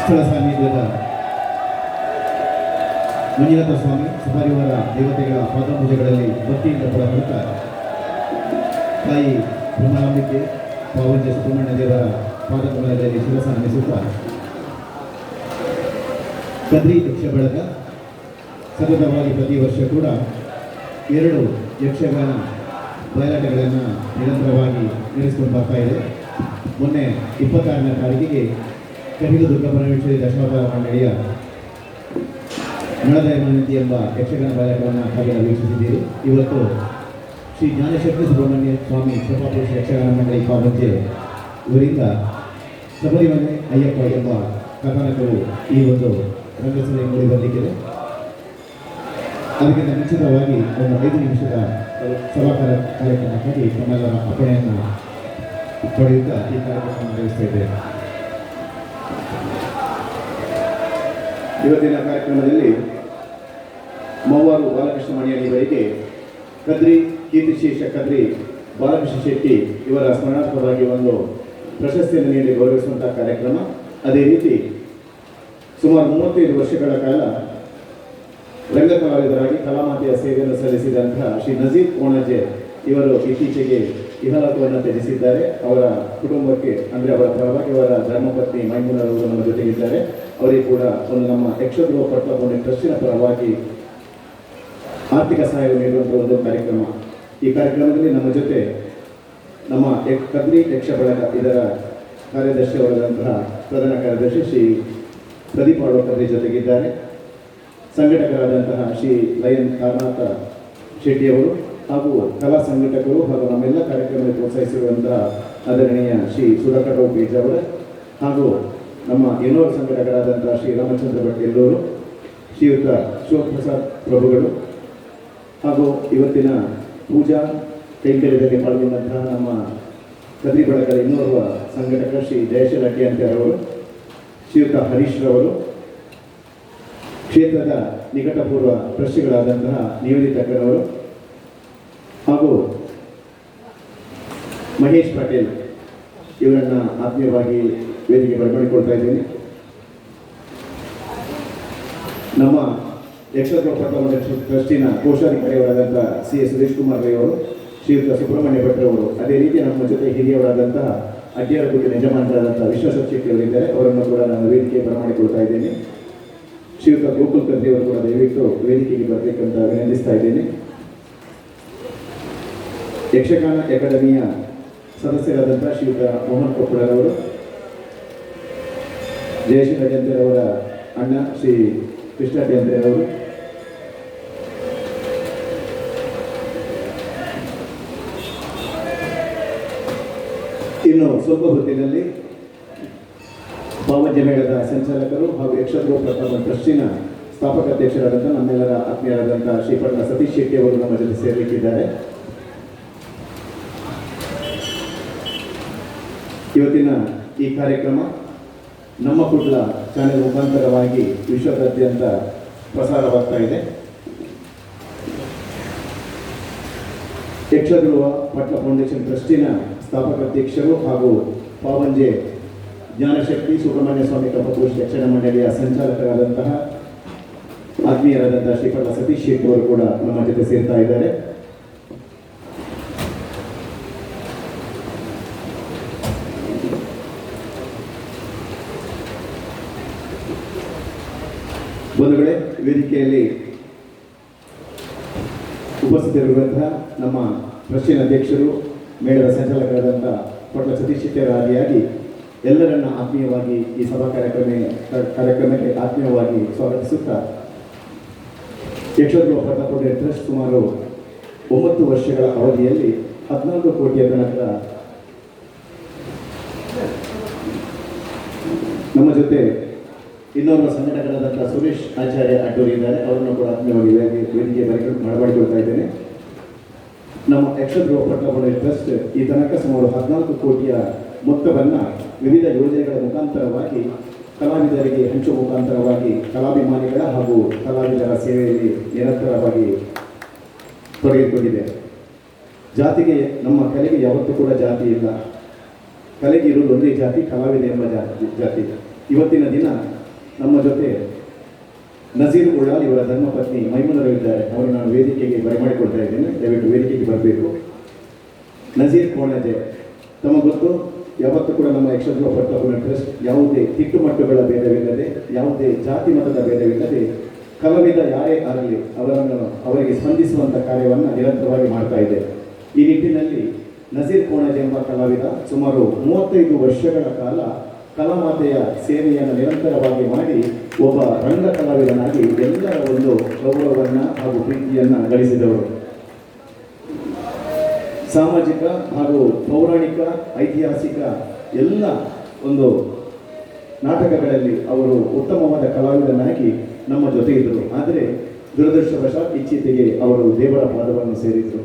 ಸ್ಥಳ ಸಾನ್ನಿಧ್ಯದ ಮಂಜುನಾಥ ಸ್ವಾಮಿ ಸಪರಿವಾರ ದೇವತೆಗಳ ಪಾದಪೂಜೆಗಳಲ್ಲಿ ಭಕ್ತಿಯಿಂದ ಪರಮುಖ ತಾಯಿ ಬ್ರಹ್ಮಾಂಬಿಕೆ ಪಾವಂಜ ಸುಬ್ರಹ್ಮಣ್ಯ ದೇವರ ಪಾದಕಮಲದಲ್ಲಿ ಶಿರಸ ನಮಿಸುತ್ತಾ ಕದ್ರಿ ಯಕ್ಷ ಬಳಗ ಸತತವಾಗಿ ಪ್ರತಿ ವರ್ಷ ಕೂಡ 2 ಯಕ್ಷಗಾನ ಬಯಲಾಟಗಳನ್ನು ನಿರಂತರವಾಗಿ ನಡೆಸಿಕೊಂಡು ಬರ್ತಾ ಇದೆ. ಮೊನ್ನೆ 26ನೇ ತಾರೀಕಿಗೆ ಕಟೀಲು ದುರ್ಗಾಪರಮೇಶ್ವರಿ ದಶಾವತಾರ ಮಂಡಳಿಯ ನಳದಯಮನಂತಿ ಎಂಬ ಯಕ್ಷಗಾನ ಬಯಲಾಟವನ್ನು ತಾವೆಲ್ಲ ವೀಕ್ಷಿಸಿದ್ದೀರಿ. ಇವತ್ತು ಶ್ರೀ ಜ್ಞಾನಶಕ್ತಿ ಸುಬ್ರಹ್ಮಣ್ಯ ಸ್ವಾಮಿ ಕೃಪಾಪುರುಷ ಯಕ್ಷಗಾನ ಮಂಡಳಿ ಪಾವಂಜೆ ಇವರಿಂದ ಶಬರಿಮಲೆ ಅಯ್ಯಪ್ಪ ಎಂಬ ಕಥಾನಕವು ಈ ಒಂದು ರಂಗಸಭೆ ಮೂಡಿ ಬರಲಿಕ್ಕಿದೆ. ಅದಕ್ಕಿಂತ ಮುಂಚಿತವಾಗಿ ಒಂದು 5 ನಿಮಿಷದ ಸಭಾ ಕಾರ್ಯಕ್ರಮಕ್ಕಾಗಿ ತಮ್ಮೆಲ್ಲರ ಅಪ್ಪಣೆಯನ್ನು ಪಡೆಯುತ್ತಾ ಈ ಕಾರ್ಯಕ್ರಮ ನಡೆಸ್ತಾ ಇದ್ದೇವೆ. ಇವತ್ತಿನ ಕಾರ್ಯಕ್ರಮದಲ್ಲಿ ಮೌವಾರು ಬಾಲಕೃಷ್ಣ ಮಣಿಯವರಿಗೆ ಕದ್ರಿ ಕೀರ್ತಿಶೇಷ ಕದ್ರಿ ಬಾಲಕೃಷ್ಣ ಶೆಟ್ಟಿ ಇವರ ಸ್ಮರಣಾರ್ಥವಾಗಿ ಒಂದು ಪ್ರಶಸ್ತಿಯನ್ನು ನೀಡಿ ಗೌರವಿಸುವಂತಹ ಕಾರ್ಯಕ್ರಮ. ಅದೇ ರೀತಿ ಸುಮಾರು 35 ವರ್ಷಗಳ ಕಾಲ ರಂಗ ಕಲಾವಿದರಾಗಿ ಕಲಾಮಾತೆಯ ಸೇವೆಯನ್ನು ಸಲ್ಲಿಸಿದಂತಹ ಶ್ರೀ ನಜೀರ್ ಕೋಣಜೆ ಇವರು ಇತ್ತೀಚೆಗೆ ಇಹಲೋಕವನ್ನು ತ್ಯಜಿಸಿದ್ದಾರೆ. ಅವರ ಕುಟುಂಬಕ್ಕೆ ಅಂದರೆ ಅವರ ಪರವಾಗಿ ಅವರ ಧರ್ಮಪತ್ನಿ ಮೈಮೂನರವರು ನಮ್ಮ ಜೊತೆಗಿದ್ದಾರೆ. ಅವರಿಗೆ ಕೂಡ ಒಂದು ನಮ್ಮ ಯಕ್ಷಗೃಹ ಪಟ್ಲಪುಣೆ ಟ್ರಸ್ಟಿನ ಪರವಾಗಿ ಆರ್ಥಿಕ ಸಹಾಯ ನೀಡುವಂಥ ಒಂದು ಕಾರ್ಯಕ್ರಮ. ಈ ಕಾರ್ಯಕ್ರಮದಲ್ಲಿ ನಮ್ಮ ಜೊತೆ ನಮ್ಮ ಕದ್ರಿ ಯಕ್ಷ ಬಳಗ ಇದರ ಕಾರ್ಯದರ್ಶಿ ಅವರಾದಂತಹ ಪ್ರಧಾನ ಕಾರ್ಯದರ್ಶಿ ಶ್ರೀ ಪ್ರದೀಪ್ ಕದ್ರಿ ಜೊತೆಗಿದ್ದಾರೆ. ಸಂಘಟಕರಾದಂತಹ ಶ್ರೀ ಲಯನ್ ಕಾರನಾಥ ಶೆಟ್ಟಿಯವರು ಹಾಗೂ ಕಲಾ ಸಂಘಟಕರು ಹಾಗೂ ನಮ್ಮೆಲ್ಲ ಕಾರ್ಯಕ್ರಮದಲ್ಲಿ ಪ್ರೋತ್ಸಾಹಿಸಿರುವಂತಹ ಆದರಣೀಯ ಶ್ರೀ ಸುಧಾಕರ್ ಪೇಜ್ ಅವರು ಹಾಗೂ ನಮ್ಮ ಇನ್ನೋರು ಸಂಘಟಕರಾದಂತಹ ಶ್ರೀ ರಾಮಚಂದ್ರ ಭಟ್ ಎಲ್ಲೂರು, ಶ್ರೀಯುತ ಶಿವಪ್ರಸಾದ್ ಪ್ರಭುಗಳು ಹಾಗೂ ಇವತ್ತಿನ ಪೂಜಾ ಕೈಂಕರ್ಯದಲ್ಲಿ ಪಾಲ್ಗೊಂಡಂತಹ ನಮ್ಮ ಕದ್ರಿ ಬಳಗದ ಇನ್ನೋರ್ವ ಸಂಘಟಕ ಶ್ರೀ ಜಯಶೀಲ ಅಡ್ಡಿಯಂತೆರವರು, ಶ್ರೀಯುತ ಹರೀಶ್ ರವರು, ಕ್ಷೇತ್ರದ ನಿಕಟಪೂರ್ವ ಟ್ರಸ್ಟಿಗಳಾದಂತಹ ನಿವೇದಿತಕ್ಕರವರು ಹಾಗೂ ಮಹೇಶ್ ಪಟೇಲ್ ಇವರನ್ನು ಆತ್ಮೀಯವಾಗಿ ವೇದಿಕೆ ಬರಮಾಡಿಕೊಳ್ತಾ ಇದ್ದೀನಿ. ನಮ್ಮ ಯಕ್ಷಗೃಹ ಪಟ್ಲಪುಣೆ ಟ್ರಸ್ಟಿನ ಕೋಶಾಧಿಕಾರಿಯವರಾದಂತಹ ಸಿ ಎಸ್ ಸುರೇಶ್ ಕುಮಾರ್ ರೈ ಅವರು, ಶ್ರೀಯುತ ಸುಬ್ರಹ್ಮಣ್ಯ ಭಟ್ರವರು, ಅದೇ ರೀತಿ ನಮ್ಮ ಜೊತೆ ಹಿರಿಯವರಾದಂತಹ ಅಡ್ಡಿಯಾರ ಗುಡ್ಡಿನ ಯಜಮಾನರಾದಂತಹ ವಿಶ್ವನಾಥ್ ಶೆಟ್ಟಿ ಅವರಿದ್ದಾರೆ. ಅವರನ್ನು ಕೂಡ ನಾನು ವೇದಿಕೆ ಬರಮಾಡಿಕೊಳ್ತಾ ಇದ್ದೇನೆ. ಶ್ರೀಯುತ ಗೋಕುಲ್ ಕದ್ರಿ ಅವರು ಕೂಡ ದಯವಿಟ್ಟು ವೇದಿಕೆಗೆ ಬರಬೇಕಂತ ವಿನಂತಿಸ್ತಾ ಇದ್ದೇನೆ. ಯಕ್ಷಗಾನ ಅಕಾಡೆಮಿಯ ಸದಸ್ಯರಾದಂತಹ ಶ್ರೀಯುತ ಮೋಹನ್ ಕೊಪ್ಪಳರವರು, ಜಯಶ್ರೀ ಅಡ್ಯಂತೆರವರ ಅಣ್ಣ ಶ್ರೀ ಕೃಷ್ಣ ಅಡ್ಯಂತೆರವರು, ಇನ್ನು ಸ್ವಲ್ಪ ಹೊತ್ತಿನಲ್ಲಿ ಪಾವಂಜೆ ಮೇಳದ ಸಂಚಾಲಕರು ಹಾಗೂ ಯಕ್ಷಗೃಹ ಪಟ್ಲಪುಣೆ ಟ್ರಸ್ಟಿನ ಸ್ಥಾಪಕ ಅಧ್ಯಕ್ಷರಾದಂಥ ನಮ್ಮೆಲ್ಲರ ಆತ್ಮೀಯರಾದಂತಹ ಶ್ರೀಪಟ್ಲ ಸತೀಶ್ ಶೆಟ್ಟಿ ಅವರು ನಮ್ಮ ಜೊತೆ ಸೇರಲಿಕ್ಕಿದ್ದಾರೆ. ಇವತ್ತಿನ ಈ ಕಾರ್ಯಕ್ರಮ ನಮ್ಮ ಕುಡ್ಲ ಚಾನೆಲ್ ಮುಖಾಂತರವಾಗಿ ವಿಶ್ವದಾದ್ಯಂತ ಪ್ರಸಾರವಾಗ್ತಾ ಇದೆ. ಯಕ್ಷಗೃಹ ಪಟ್ಲ ಫೌಂಡೇಶನ್ ಟ್ರಸ್ಟಿನ ಸ್ಥಾಪಕ ಅಧ್ಯಕ್ಷರು ಹಾಗೂ ಪಾವಂಜೆ ಜ್ಞಾನಶಕ್ತಿ ಸುಬ್ರಹ್ಮಣ್ಯ ಸ್ವಾಮಿ ಕೃಪಾಪುರುಷ ಯಕ್ಷಗಾನ ಮಂಡಳಿಯ ಸಂಚಾಲಕರಾದಂತಹ ಆತ್ಮೀಯರಾದಂತಹ ಶ್ರೀಪಟ್ಲ ಸತೀಶ್ ಶೆಟ್ಟಿ ಅವರು ಕೂಡ ನಮ್ಮ ಜೊತೆ ಸೇರ್ತಾ ಇದ್ದಾರೆ. ಬಂಧುಗಳೇ, ವೇದಿಕೆಯಲ್ಲಿ ಉಪಸ್ಥಿತರಿರುವಂತಹ ನಮ್ಮ ಟ್ರಸ್ಟಿನ ಅಧ್ಯಕ್ಷರು, ಮೇಳದ ಸಂಚಾಲಕರಾದಂತಹ ಪಟ್ಲ ಸತೀಶ್ ಶೆಟ್ಟಿಯವರ ಆದಿಯಾಗಿ ಎಲ್ಲರನ್ನ ಆತ್ಮೀಯವಾಗಿ ಈ ಸಭಾ ಕಾರ್ಯಕ್ರಮಕ್ಕೆ ಆತ್ಮೀಯವಾಗಿ ಸ್ವಾಗತಿಸುತ್ತಾ, ಯಕ್ಷಗೃಹ ಪಟ್ಲಪುಣೆ ಟ್ರಸ್ಟ್ ಸುಮಾರು 9 ವರ್ಷಗಳ ಅವಧಿಯಲ್ಲಿ 14 ಕೋಟಿಯ ತನಕ ನಮ್ಮ ಜೊತೆ ಇನ್ನೋರ್ವ ಸಂಘಟಕರಾದಂತಹ ಸುರೇಶ್ ಆಚಾರ್ಯ ಅಡ್ಡೂರಿ ಇದ್ದಾರೆ. ಅವರನ್ನು ಕೂಡ ಆತ್ಮೀಯವಾಗಿ ವೇದಿಕೆ ಬರಮಾಡಿಕೊಳ್ತಾ ಇದ್ದೇನೆ. ನಮ್ಮ ಯಕ್ಷಗೃಹ ಪಟ್ಲಪುಣೆ ಟ್ರಸ್ಟ್ ಈ ತನಕ ಸುಮಾರು 14 ಕೋಟಿಯ ಮೊತ್ತವನ್ನು ವಿವಿಧ ಯೋಜನೆಗಳ ಮುಖಾಂತರವಾಗಿ ಕಲಾವಿದರಿಗೆ ಹಂಚುವ ಮುಖಾಂತರವಾಗಿ ಕಲಾಭಿಮಾನಿಗಳ ಹಾಗೂ ಕಲಾವಿದರ ಸೇವೆಯಲ್ಲಿ ನಿರಂತರವಾಗಿ ತೊಡಗಿಕೊಂಡಿದೆ. ಜಾತಿಗೆ, ನಮ್ಮ ಕಲೆಗೆ ಯಾವತ್ತೂ ಕೂಡ ಜಾತಿ ಇಲ್ಲ. ಕಲೆಗೆ ಇರುವುದು ಒಂದೇ ಜಾತಿ, ಕಲಾವಿದ ಎಂಬ ಜಾತಿ. ಇವತ್ತಿನ ದಿನ ನಮ್ಮ ಜೊತೆ ನಜೀರ್ ಉಳ್ಳಾಲ್ ಇವರ ಧರ್ಮಪತ್ನಿ ಮೈಮುನರು ಇದ್ದಾರೆ. ಅವರು ನಾನು ವೇದಿಕೆಗೆ ಬರಮಾಡಿಕೊಳ್ತಾ ಇದ್ದೇನೆ, ದಯವಿಟ್ಟು ವೇದಿಕೆಗೆ ಬರಬೇಕು. ನಜೀರ್ ಕೋಣಜೆ ತಮಗೆ ಗೊತ್ತು, ಯಾವತ್ತೂ ಕೂಡ ನಮ್ಮ ಯಕ್ಷಗಾನ ಪಟ್ಟಣ ಟ್ರಸ್ಟ್ ಯಾವುದೇ ತಿಟ್ಟುಮಟ್ಟುಗಳ ಭೇದವಿಲ್ಲದೆ, ಯಾವುದೇ ಜಾತಿ ಮತದ ಭೇದವಿಲ್ಲದೆ ಕಲಾವಿದ ಯಾರೇ ಆಗಲಿ ಅವರಿಗೆ ಸ್ಪಂದಿಸುವಂಥ ಕಾರ್ಯವನ್ನು ನಿರಂತರವಾಗಿ ಮಾಡ್ತಾ ಇದೆ. ಈ ನಿಟ್ಟಿನಲ್ಲಿ ನಜೀರ್ ಕೋಣಜೆ ಎಂಬ ಕಲಾವಿದ ಸುಮಾರು 35 ವರ್ಷಗಳ ಕಾಲ ಕಲಾಮಾತೆಯ ಸೇವೆಯನ್ನು ನಿರಂತರವಾಗಿ ಮಾಡಿ ಒಬ್ಬ ರಂಗ ಕಲಾವಿದನಾಗಿ ಎಲ್ಲರ ಒಂದು ಗೌರವವನ್ನು ಹಾಗೂ ಪ್ರೀತಿಯನ್ನು ಗಳಿಸಿದವರು. ಸಾಮಾಜಿಕ ಹಾಗೂ ಪೌರಾಣಿಕ, ಐತಿಹಾಸಿಕ ಎಲ್ಲ ಒಂದು ನಾಟಕಗಳಲ್ಲಿ ಅವರು ಉತ್ತಮವಾದ ಕಲಾವಿದನಾಗಿ ನಮ್ಮ ಜೊತೆ ಇದ್ದರು. ಆದರೆ ದುರದೃಷ್ಟವಶಾತ್ ಇತ್ತೀಚೆಗೆ ಅವರು ದೇವರ ಪಾದವನ್ನು ಸೇರಿದರು.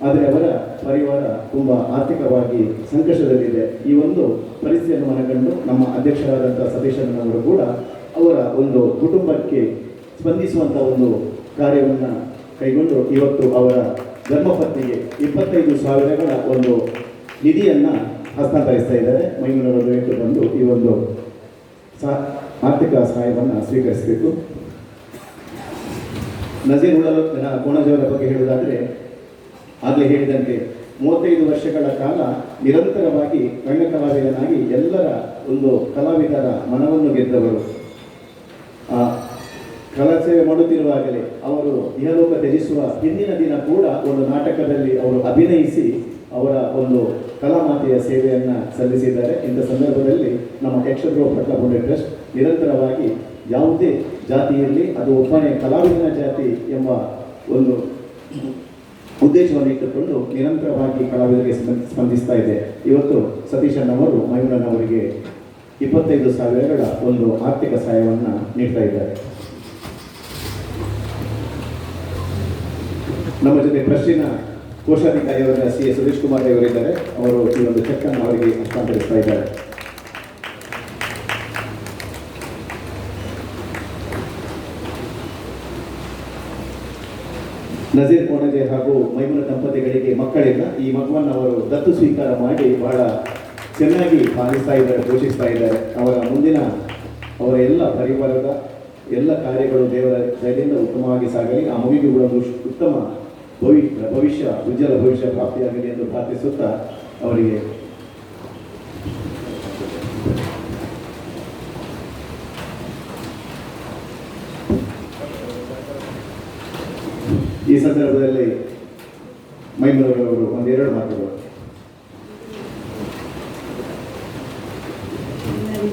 ಆದರೆ ಅವರ ಪರಿವಾರ ತುಂಬ ಆರ್ಥಿಕವಾಗಿ ಸಂಕಷ್ಟದಲ್ಲಿದೆ. ಈ ಒಂದು ಪರಿಸ್ಥಿತಿಯನ್ನು ಮನಗಂಡು ನಮ್ಮ ಅಧ್ಯಕ್ಷರಾದಂಥ ಸತೀಶಣ್ಣನವರು ಕೂಡ ಅವರ ಒಂದು ಕುಟುಂಬಕ್ಕೆ ಸ್ಪಂದಿಸುವಂಥ ಒಂದು ಕಾರ್ಯವನ್ನು ಕೈಗೊಂಡು ಇವತ್ತು ಅವರ ಧರ್ಮಪತ್ನಿಗೆ 25,000ಗಳ ಒಂದು ನಿಧಿಯನ್ನು ಹಸ್ತಾಂತರಿಸ್ತಾ ಇದ್ದಾರೆ. ಮೈಮೂನವರು ದಯವಿಟ್ಟು ಬಂದು ಈ ಒಂದು ಆರ್ಥಿಕ ಸಹಾಯವನ್ನು ಸ್ವೀಕರಿಸಬೇಕು. ನಜೀರ್ ಉಳ್ಳಾಲ್ ಕೋಣಜೆಯವರ ಬಗ್ಗೆ ಹೇಳುವುದಾದರೆ, ಆಗಲೇ ಹೇಳಿದಂತೆ 35 ವರ್ಷಗಳ ಕಾಲ ನಿರಂತರವಾಗಿ ರಂಗ ಕಲಾವಿದನಾಗಿ ಎಲ್ಲರ ಒಂದು ಕಲಾವಿದರ ಮನವನ್ನು ಗೆದ್ದವರು. ಕಲಾ ಸೇವೆ ಮಾಡುತ್ತಿರುವಾಗಲೇ ಅವರು ಇಹಲೋಕ ತ್ಯಜಿಸುವ ಹಿಂದಿನ ದಿನ ಕೂಡ ಒಂದು ನಾಟಕದಲ್ಲಿ ಅವರು ಅಭಿನಯಿಸಿ ಅವರ ಒಂದು ಕಲಾಮಾತೆಯ ಸೇವೆಯನ್ನು ಸಲ್ಲಿಸಿದ್ದಾರೆ. ಇಂಥ ಸಂದರ್ಭದಲ್ಲಿ ನಮ್ಮ ಯಕ್ಷಗಾನ ಪಟ್ಟಣ ಟ್ರಸ್ಟ್ ನಿರಂತರವಾಗಿ ಯಾವುದೇ ಜಾತಿಯಲ್ಲಿ ಅದು ಒಬ್ಬನೇ ಕಲಾವಿದನ ಜಾತಿ ಎಂಬ ಒಂದು ಉದ್ದೇಶವನ್ನು ಇಟ್ಟುಕೊಂಡು ನಿರಂತರವಾಗಿ ಕಲಾವಿದರಿಗೆ ಸ್ಪಂದಿಸ್ತಾ ಇದೆ. ಇವತ್ತು ಸತೀಶಣ್ಣವರು ಮೈಮೂನವರಿಗೆ 25,000ಗಳ ಒಂದು ಆರ್ಥಿಕ ಸಹಾಯವನ್ನು ನೀಡ್ತಾ ಇದ್ದಾರೆ. ನಮ್ಮ ಜೊತೆ ಟ್ರಸ್ಟಿನ ಕೋಶಾಧಿಕಾರಿಯವರ ಸಿ ಎಸ್ ಸುರೇಶ್ ಕುಮಾರ್ ಅವರಿದ್ದಾರೆ. ಅವರು ಈ ಒಂದು ಚೆಕ್ ಅನ್ನು ಅವರಿಗೆ ಹಸ್ತಾಂತರಿಸ್ತಾ ಇದ್ದಾರೆ. ನಜೀರ್ ಕೋಣಜೆ ಹಾಗೂ ಮೈಮೂನ ದಂಪತಿಗಳಿಗೆ ಮಕ್ಕಳಿಲ್ಲ. ಈ ಮಗುವನ್ನು ಅವರು ದತ್ತು ಸ್ವೀಕಾರ ಮಾಡಿ ಬಹಳ ಚೆನ್ನಾಗಿ ಪಾಲಿಸ್ತಾ ಇದ್ದಾರೆ, ಪೋಷಿಸ್ತಾ ಇದ್ದಾರೆ. ಅವರ ಮುಂದಿನ ಅವರ ಎಲ್ಲ ಪರಿವಾರದ ಎಲ್ಲ ಕಾರ್ಯಗಳು ದೇವರ ದಯದಿಂದ ಉತ್ತಮವಾಗಿ ಸಾಗಲಿ. ಆ ಮಗುವಿಗೆ ಕೂಡ ಉತ್ತಮ ಭವಿಷ್ಯ, ಉಜ್ವಲ ಭವಿಷ್ಯ ಪ್ರಾಪ್ತಿಯಾಗಲಿ ಎಂದು ಪ್ರಾರ್ಥಿಸುತ್ತಾ ಅವರಿಗೆ ಈ ಸಂದರ್ಭದಲ್ಲಿ ಮೈಮೂನವರು ಒಂದೆರಡು ಮಾತುಗಳು.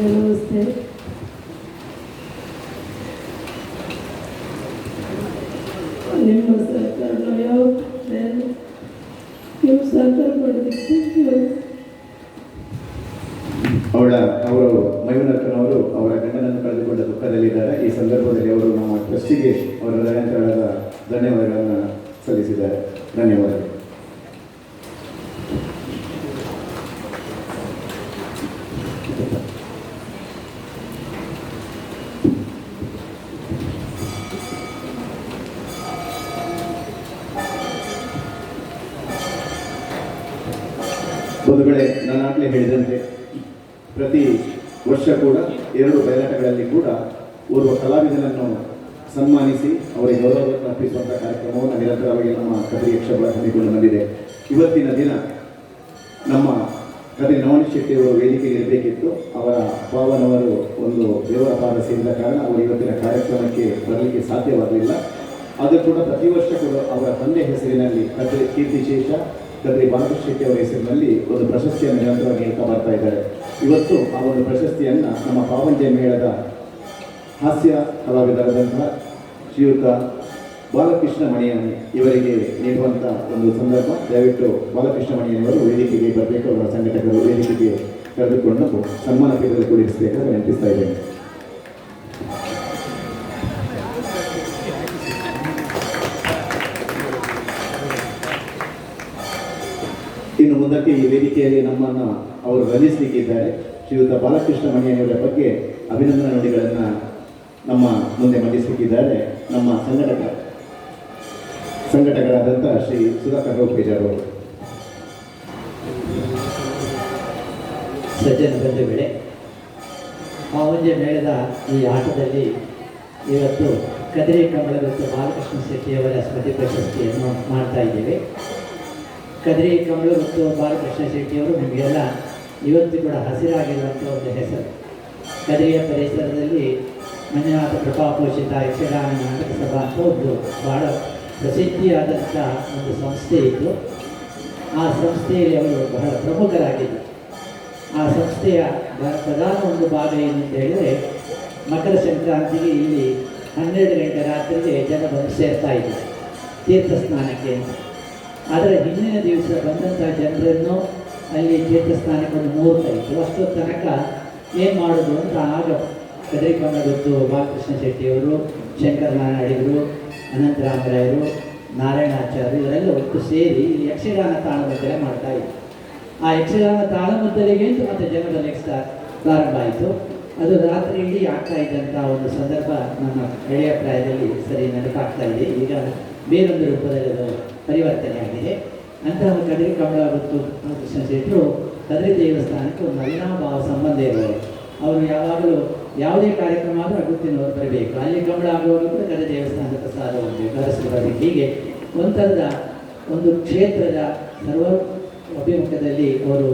ನಮಸ್ತೆ. ನಿಮ್ಮ ಸರ್ಕಾರ ಯಾವ ನಿಮ್ಮ ಸರ್ಕಾರ ಮಾಡೋದಕ್ಕೆ ಅವರು ಮೈಮೂನಕ್ಕನವರು ಅವರ ಗಂಡನನ್ನು ಕಳೆದುಕೊಂಡ ದುಃಖದಲ್ಲಿದ್ದಾರೆ. ಈ ಸಂದರ್ಭದಲ್ಲಿ ಅವರು ನಮ್ಮ ಟ್ರಸ್ಟಿಗೆ ಅವರ ಹೃದಯಾಂತರಾಳದ ಧನ್ಯವಾದಗಳನ್ನು ಸಲ್ಲಿಸಿದ್ದಾರೆ. ಧನ್ಯವಾದಗಳು. ಬಂಧುಗಳೇ, ನಾನಾಗಲೇ ಹೇಳಿದಂತೆ ಪ್ರತಿ ವರ್ಷ ಕೂಡ 2 ಬಯಲಾಟಗಳಲ್ಲಿ ಕೂಡ ಓರ್ವ ಕಲಾವಿದನನ್ನು ಸನ್ಮಾನಿಸಿ ಅವರಿಗೆ ಗೌರವ ಅರ್ಪಿಸುವಂಥ ಕಾರ್ಯಕ್ರಮವನ್ನು ನಿರಂತರವಾಗಿ ನಮ್ಮ ಕದ್ರಿ ಯಕ್ಷಗಾನ ಹಮ್ಮಿಕೊಂಡು ಬಂದಿದೆ. ಇವತ್ತಿನ ದಿನ ನಮ್ಮ ಕದ್ರಿ ನವನೀತ್ ಶೆಟ್ಟಿಯವರು ವೇದಿಕೆಗೆ ಇರಬೇಕಿತ್ತು. ಅವರ ಪಾವನವರು ಒಂದು ದೇವರ ಪಾದ ಸೇರಿದ ಕಾರಣ ಅವರು ಇವತ್ತಿನ ಕಾರ್ಯಕ್ರಮಕ್ಕೆ ಬರಲಿಕ್ಕೆ ಸಾಧ್ಯವಾಗಲಿಲ್ಲ. ಆದರೂ ಕೂಡ ಪ್ರತಿ ವರ್ಷ ಕೂಡ ಅವರ ತಂದೆ ಹೆಸರಿನಲ್ಲಿ ಕದ್ರಿ ಕೀರ್ತಿಶೇಷ ಕದ್ರಿ ಬಾಲಕೃಷ್ಣ ಶೆಟ್ಟಿ ಅವರ ಹೆಸರಿನಲ್ಲಿ ಒಂದು ಪ್ರಶಸ್ತಿಯನ್ನು ನಿರಂತರವಾಗಿ ಹೇಳ್ತಾ ಬರ್ತಾ ಇದ್ದಾರೆ. ಇವತ್ತು ಆ ಒಂದು ಪ್ರಶಸ್ತಿಯನ್ನು ನಮ್ಮ ಪಾವಂಜೆ ಮೇಳದ ಹಾಸ್ಯ ಕಲಾವಿದರಾದಂತಹ ಶ್ರೀಯುತ ಬಾಲಕೃಷ್ಣ ಮಣಿಯಾನಿ ಇವರಿಗೆ ನೀಡುವಂಥ ಒಂದು ಸಂದರ್ಭ. ದಯವಿಟ್ಟು ಬಾಲಕೃಷ್ಣ ಮಣಿಯನಿಯವರು ವೇದಿಕೆಗೆ ಬರಬೇಕು. ಅವರ ಸಂಘಟಕರು ವೇದಿಕೆಗೆ ಕರೆದುಕೊಂಡು ಸನ್ಮಾನ ಪೀಠದಲ್ಲಿ ಕೂಡಿಸಬೇಕಾಗಿ ನೆನಪಿಸ್ತಾ ಇದ್ದೇನೆ. ಇನ್ನು ಮುಂದಕ್ಕೆ ಈ ವೇದಿಕೆಯಲ್ಲಿ ನಮ್ಮನ್ನು ಅವರು ರಂಜಿಸಲಿಕ್ಕಿದ್ದಾರೆ. ಶ್ರೀಯುತ ಬಾಲಕೃಷ್ಣ ಮಣಿಯನಿಯವರ ಬಗ್ಗೆ ಅಭಿನಂದನಾ ನುಡಿಗಳನ್ನು ನಮ್ಮ ಮುಂದೆ ಮಂಡಿಸಲಿಕ್ಕಿದ್ದಾರೆ ನಮ್ಮ ಸಂಘಟಕರಾದಂಥ ಶ್ರೀ ಸುಧಾಕರ್ ರಾವ್ ಪೇಜಾರ್ ಅವರು. ಸಜ್ಜನ ಬಂಧುಗಳೇ, ಮಾವಂಜೆ ಮೇಳದ ಈ ಆಟದಲ್ಲಿ ಇವತ್ತು ಕದರಿ ಕಮಲಗುತ್ತು ಬಾಲಕೃಷ್ಣ ಶೆಟ್ಟಿಯವರ ಸ್ಮೃತಿ ಪ್ರಶಸ್ತಿಯನ್ನು ಮಾಡ್ತಾ ಇದ್ದೇವೆ. ಕದರಿ ಕಮಲಗುತ್ತು ಬಾಲಕೃಷ್ಣ ಶೆಟ್ಟಿಯವರು ನಿಮಗೆಲ್ಲ ಇವತ್ತು ಕೂಡ ಹಸಿರಾಗಿರುವಂಥ ಒಂದು ಹೆಸರು. ಕದರಿಯ ಪರಿಸರದಲ್ಲಿ ಮಂಜುನಾಥ ಕೃಪಾಪೋಷಿತ ಯಕ್ಷಗಾನ ನಾಟಕ ಸಭಾ ಅಂತ ಒಂದು ಬಹಳ ಪ್ರಸಿದ್ಧಿಯಾದಂಥ ಒಂದು ಸಂಸ್ಥೆ ಇತ್ತು. ಆ ಸಂಸ್ಥೆಯಲ್ಲಿ ಅವರು ಬಹಳ ಪ್ರಮುಖರಾಗಿದ್ದರು. ಆ ಸಂಸ್ಥೆಯ ಪ್ರಧಾನ ಒಂದು ಭಾಗ ಏನು ಅಂತ ಹೇಳಿದರೆ, ಮಕರ ಸಂಕ್ರಾಂತಿಗೆ ಇಲ್ಲಿ 12 ಗಂಟೆ ರಾತ್ರಿಗೆ ಜನ ಬಂದು ಸೇರ್ತಾ ಇದ್ದಾರೆ ತೀರ್ಥ ಸ್ನಾನಕ್ಕೆ ಅಂತ. ಅದರ ಹಿಂದಿನ ದಿವಸ ಬಂದಂಥ ಜನರನ್ನು ಅಲ್ಲಿ ತೀರ್ಥ ಸ್ನಾನಕ್ಕೆ ಒಂದು ಮುಹೂರ್ತ ಇತ್ತು. ಅಷ್ಟೋ ತನಕ ಏನು ಮಾಡೋದು ಅಂತ ಆಗ ಕದರಿ ಕಮಲಗುತ್ತು ಬಾಲಕೃಷ್ಣ ಶೆಟ್ಟಿಯವರು, ಶಂಕರನಾರಾಯಣ ಅಡಿಗರು, ಅನಂತರಾಮರಾಯರು, ನಾರಾಯಣಾಚಾರ್ಯರು ಇವರೆಲ್ಲ ಒಟ್ಟು ಸೇರಿ ಇಲ್ಲಿ ಯಕ್ಷಗಾನ ತಾಳಮದ್ದಲೆ ಮಾಡ್ತಾ ಇದ್ರು. ಆ ಯಕ್ಷಗಾನ ತಾಳಮದ್ದಲೆಗೆ ಅಂತ ಮತ್ತೆ ಜನ ಬರಲಿಕ್ಕೆ ಪ್ರಾರಂಭ ಆಯಿತು. ಅದು ರಾತ್ರಿ ಇಡೀ ಆಗ್ತಾ ಇದ್ದಂಥ ಒಂದು ಸಂದರ್ಭ ನಮ್ಮ ಎಳೆಯ ಪ್ರಾಯದಲ್ಲಿ ಸರಿ ನೆನಪಾಗ್ತಾ ಇದೆ. ಈಗ ಬೇರೊಂದು ರೂಪದಲ್ಲಿ ಅದು ಪರಿವರ್ತನೆ ಆಗಿದೆ. ಅಂತಹ ಕದರಿ ಕಮಲಗುತ್ತು ಕೃಷ್ಣ ಶೆಟ್ಟರು ಕದರಿ ದೇವಸ್ಥಾನಕ್ಕೆ ಒಂದು ಅವಿನಾಭಾವ ಸಂಬಂಧ ಇರುವರು. ಅವರು ಯಾವಾಗಲೂ ಯಾವುದೇ ಕಾರ್ಯಕ್ರಮ ಆದರೂ ಅಗುತ್ತಿನವರು ಬರಬೇಕು, ಅಲ್ಲಿ ಕಮಲ ಆಗುವಾಗ ಕೂಡ ಕದರಿ ದೇವಸ್ಥಾನದ ಪ್ರಸಾದ ಹೋಗಬೇಕು, ಅರಸರು ಬರಬೇಕು. ಹೀಗೆ ಒಂಥರದ ಒಂದು ಕ್ಷೇತ್ರದ ಸರ್ವ ಅಭಿಮುಖದಲ್ಲಿ ಅವರು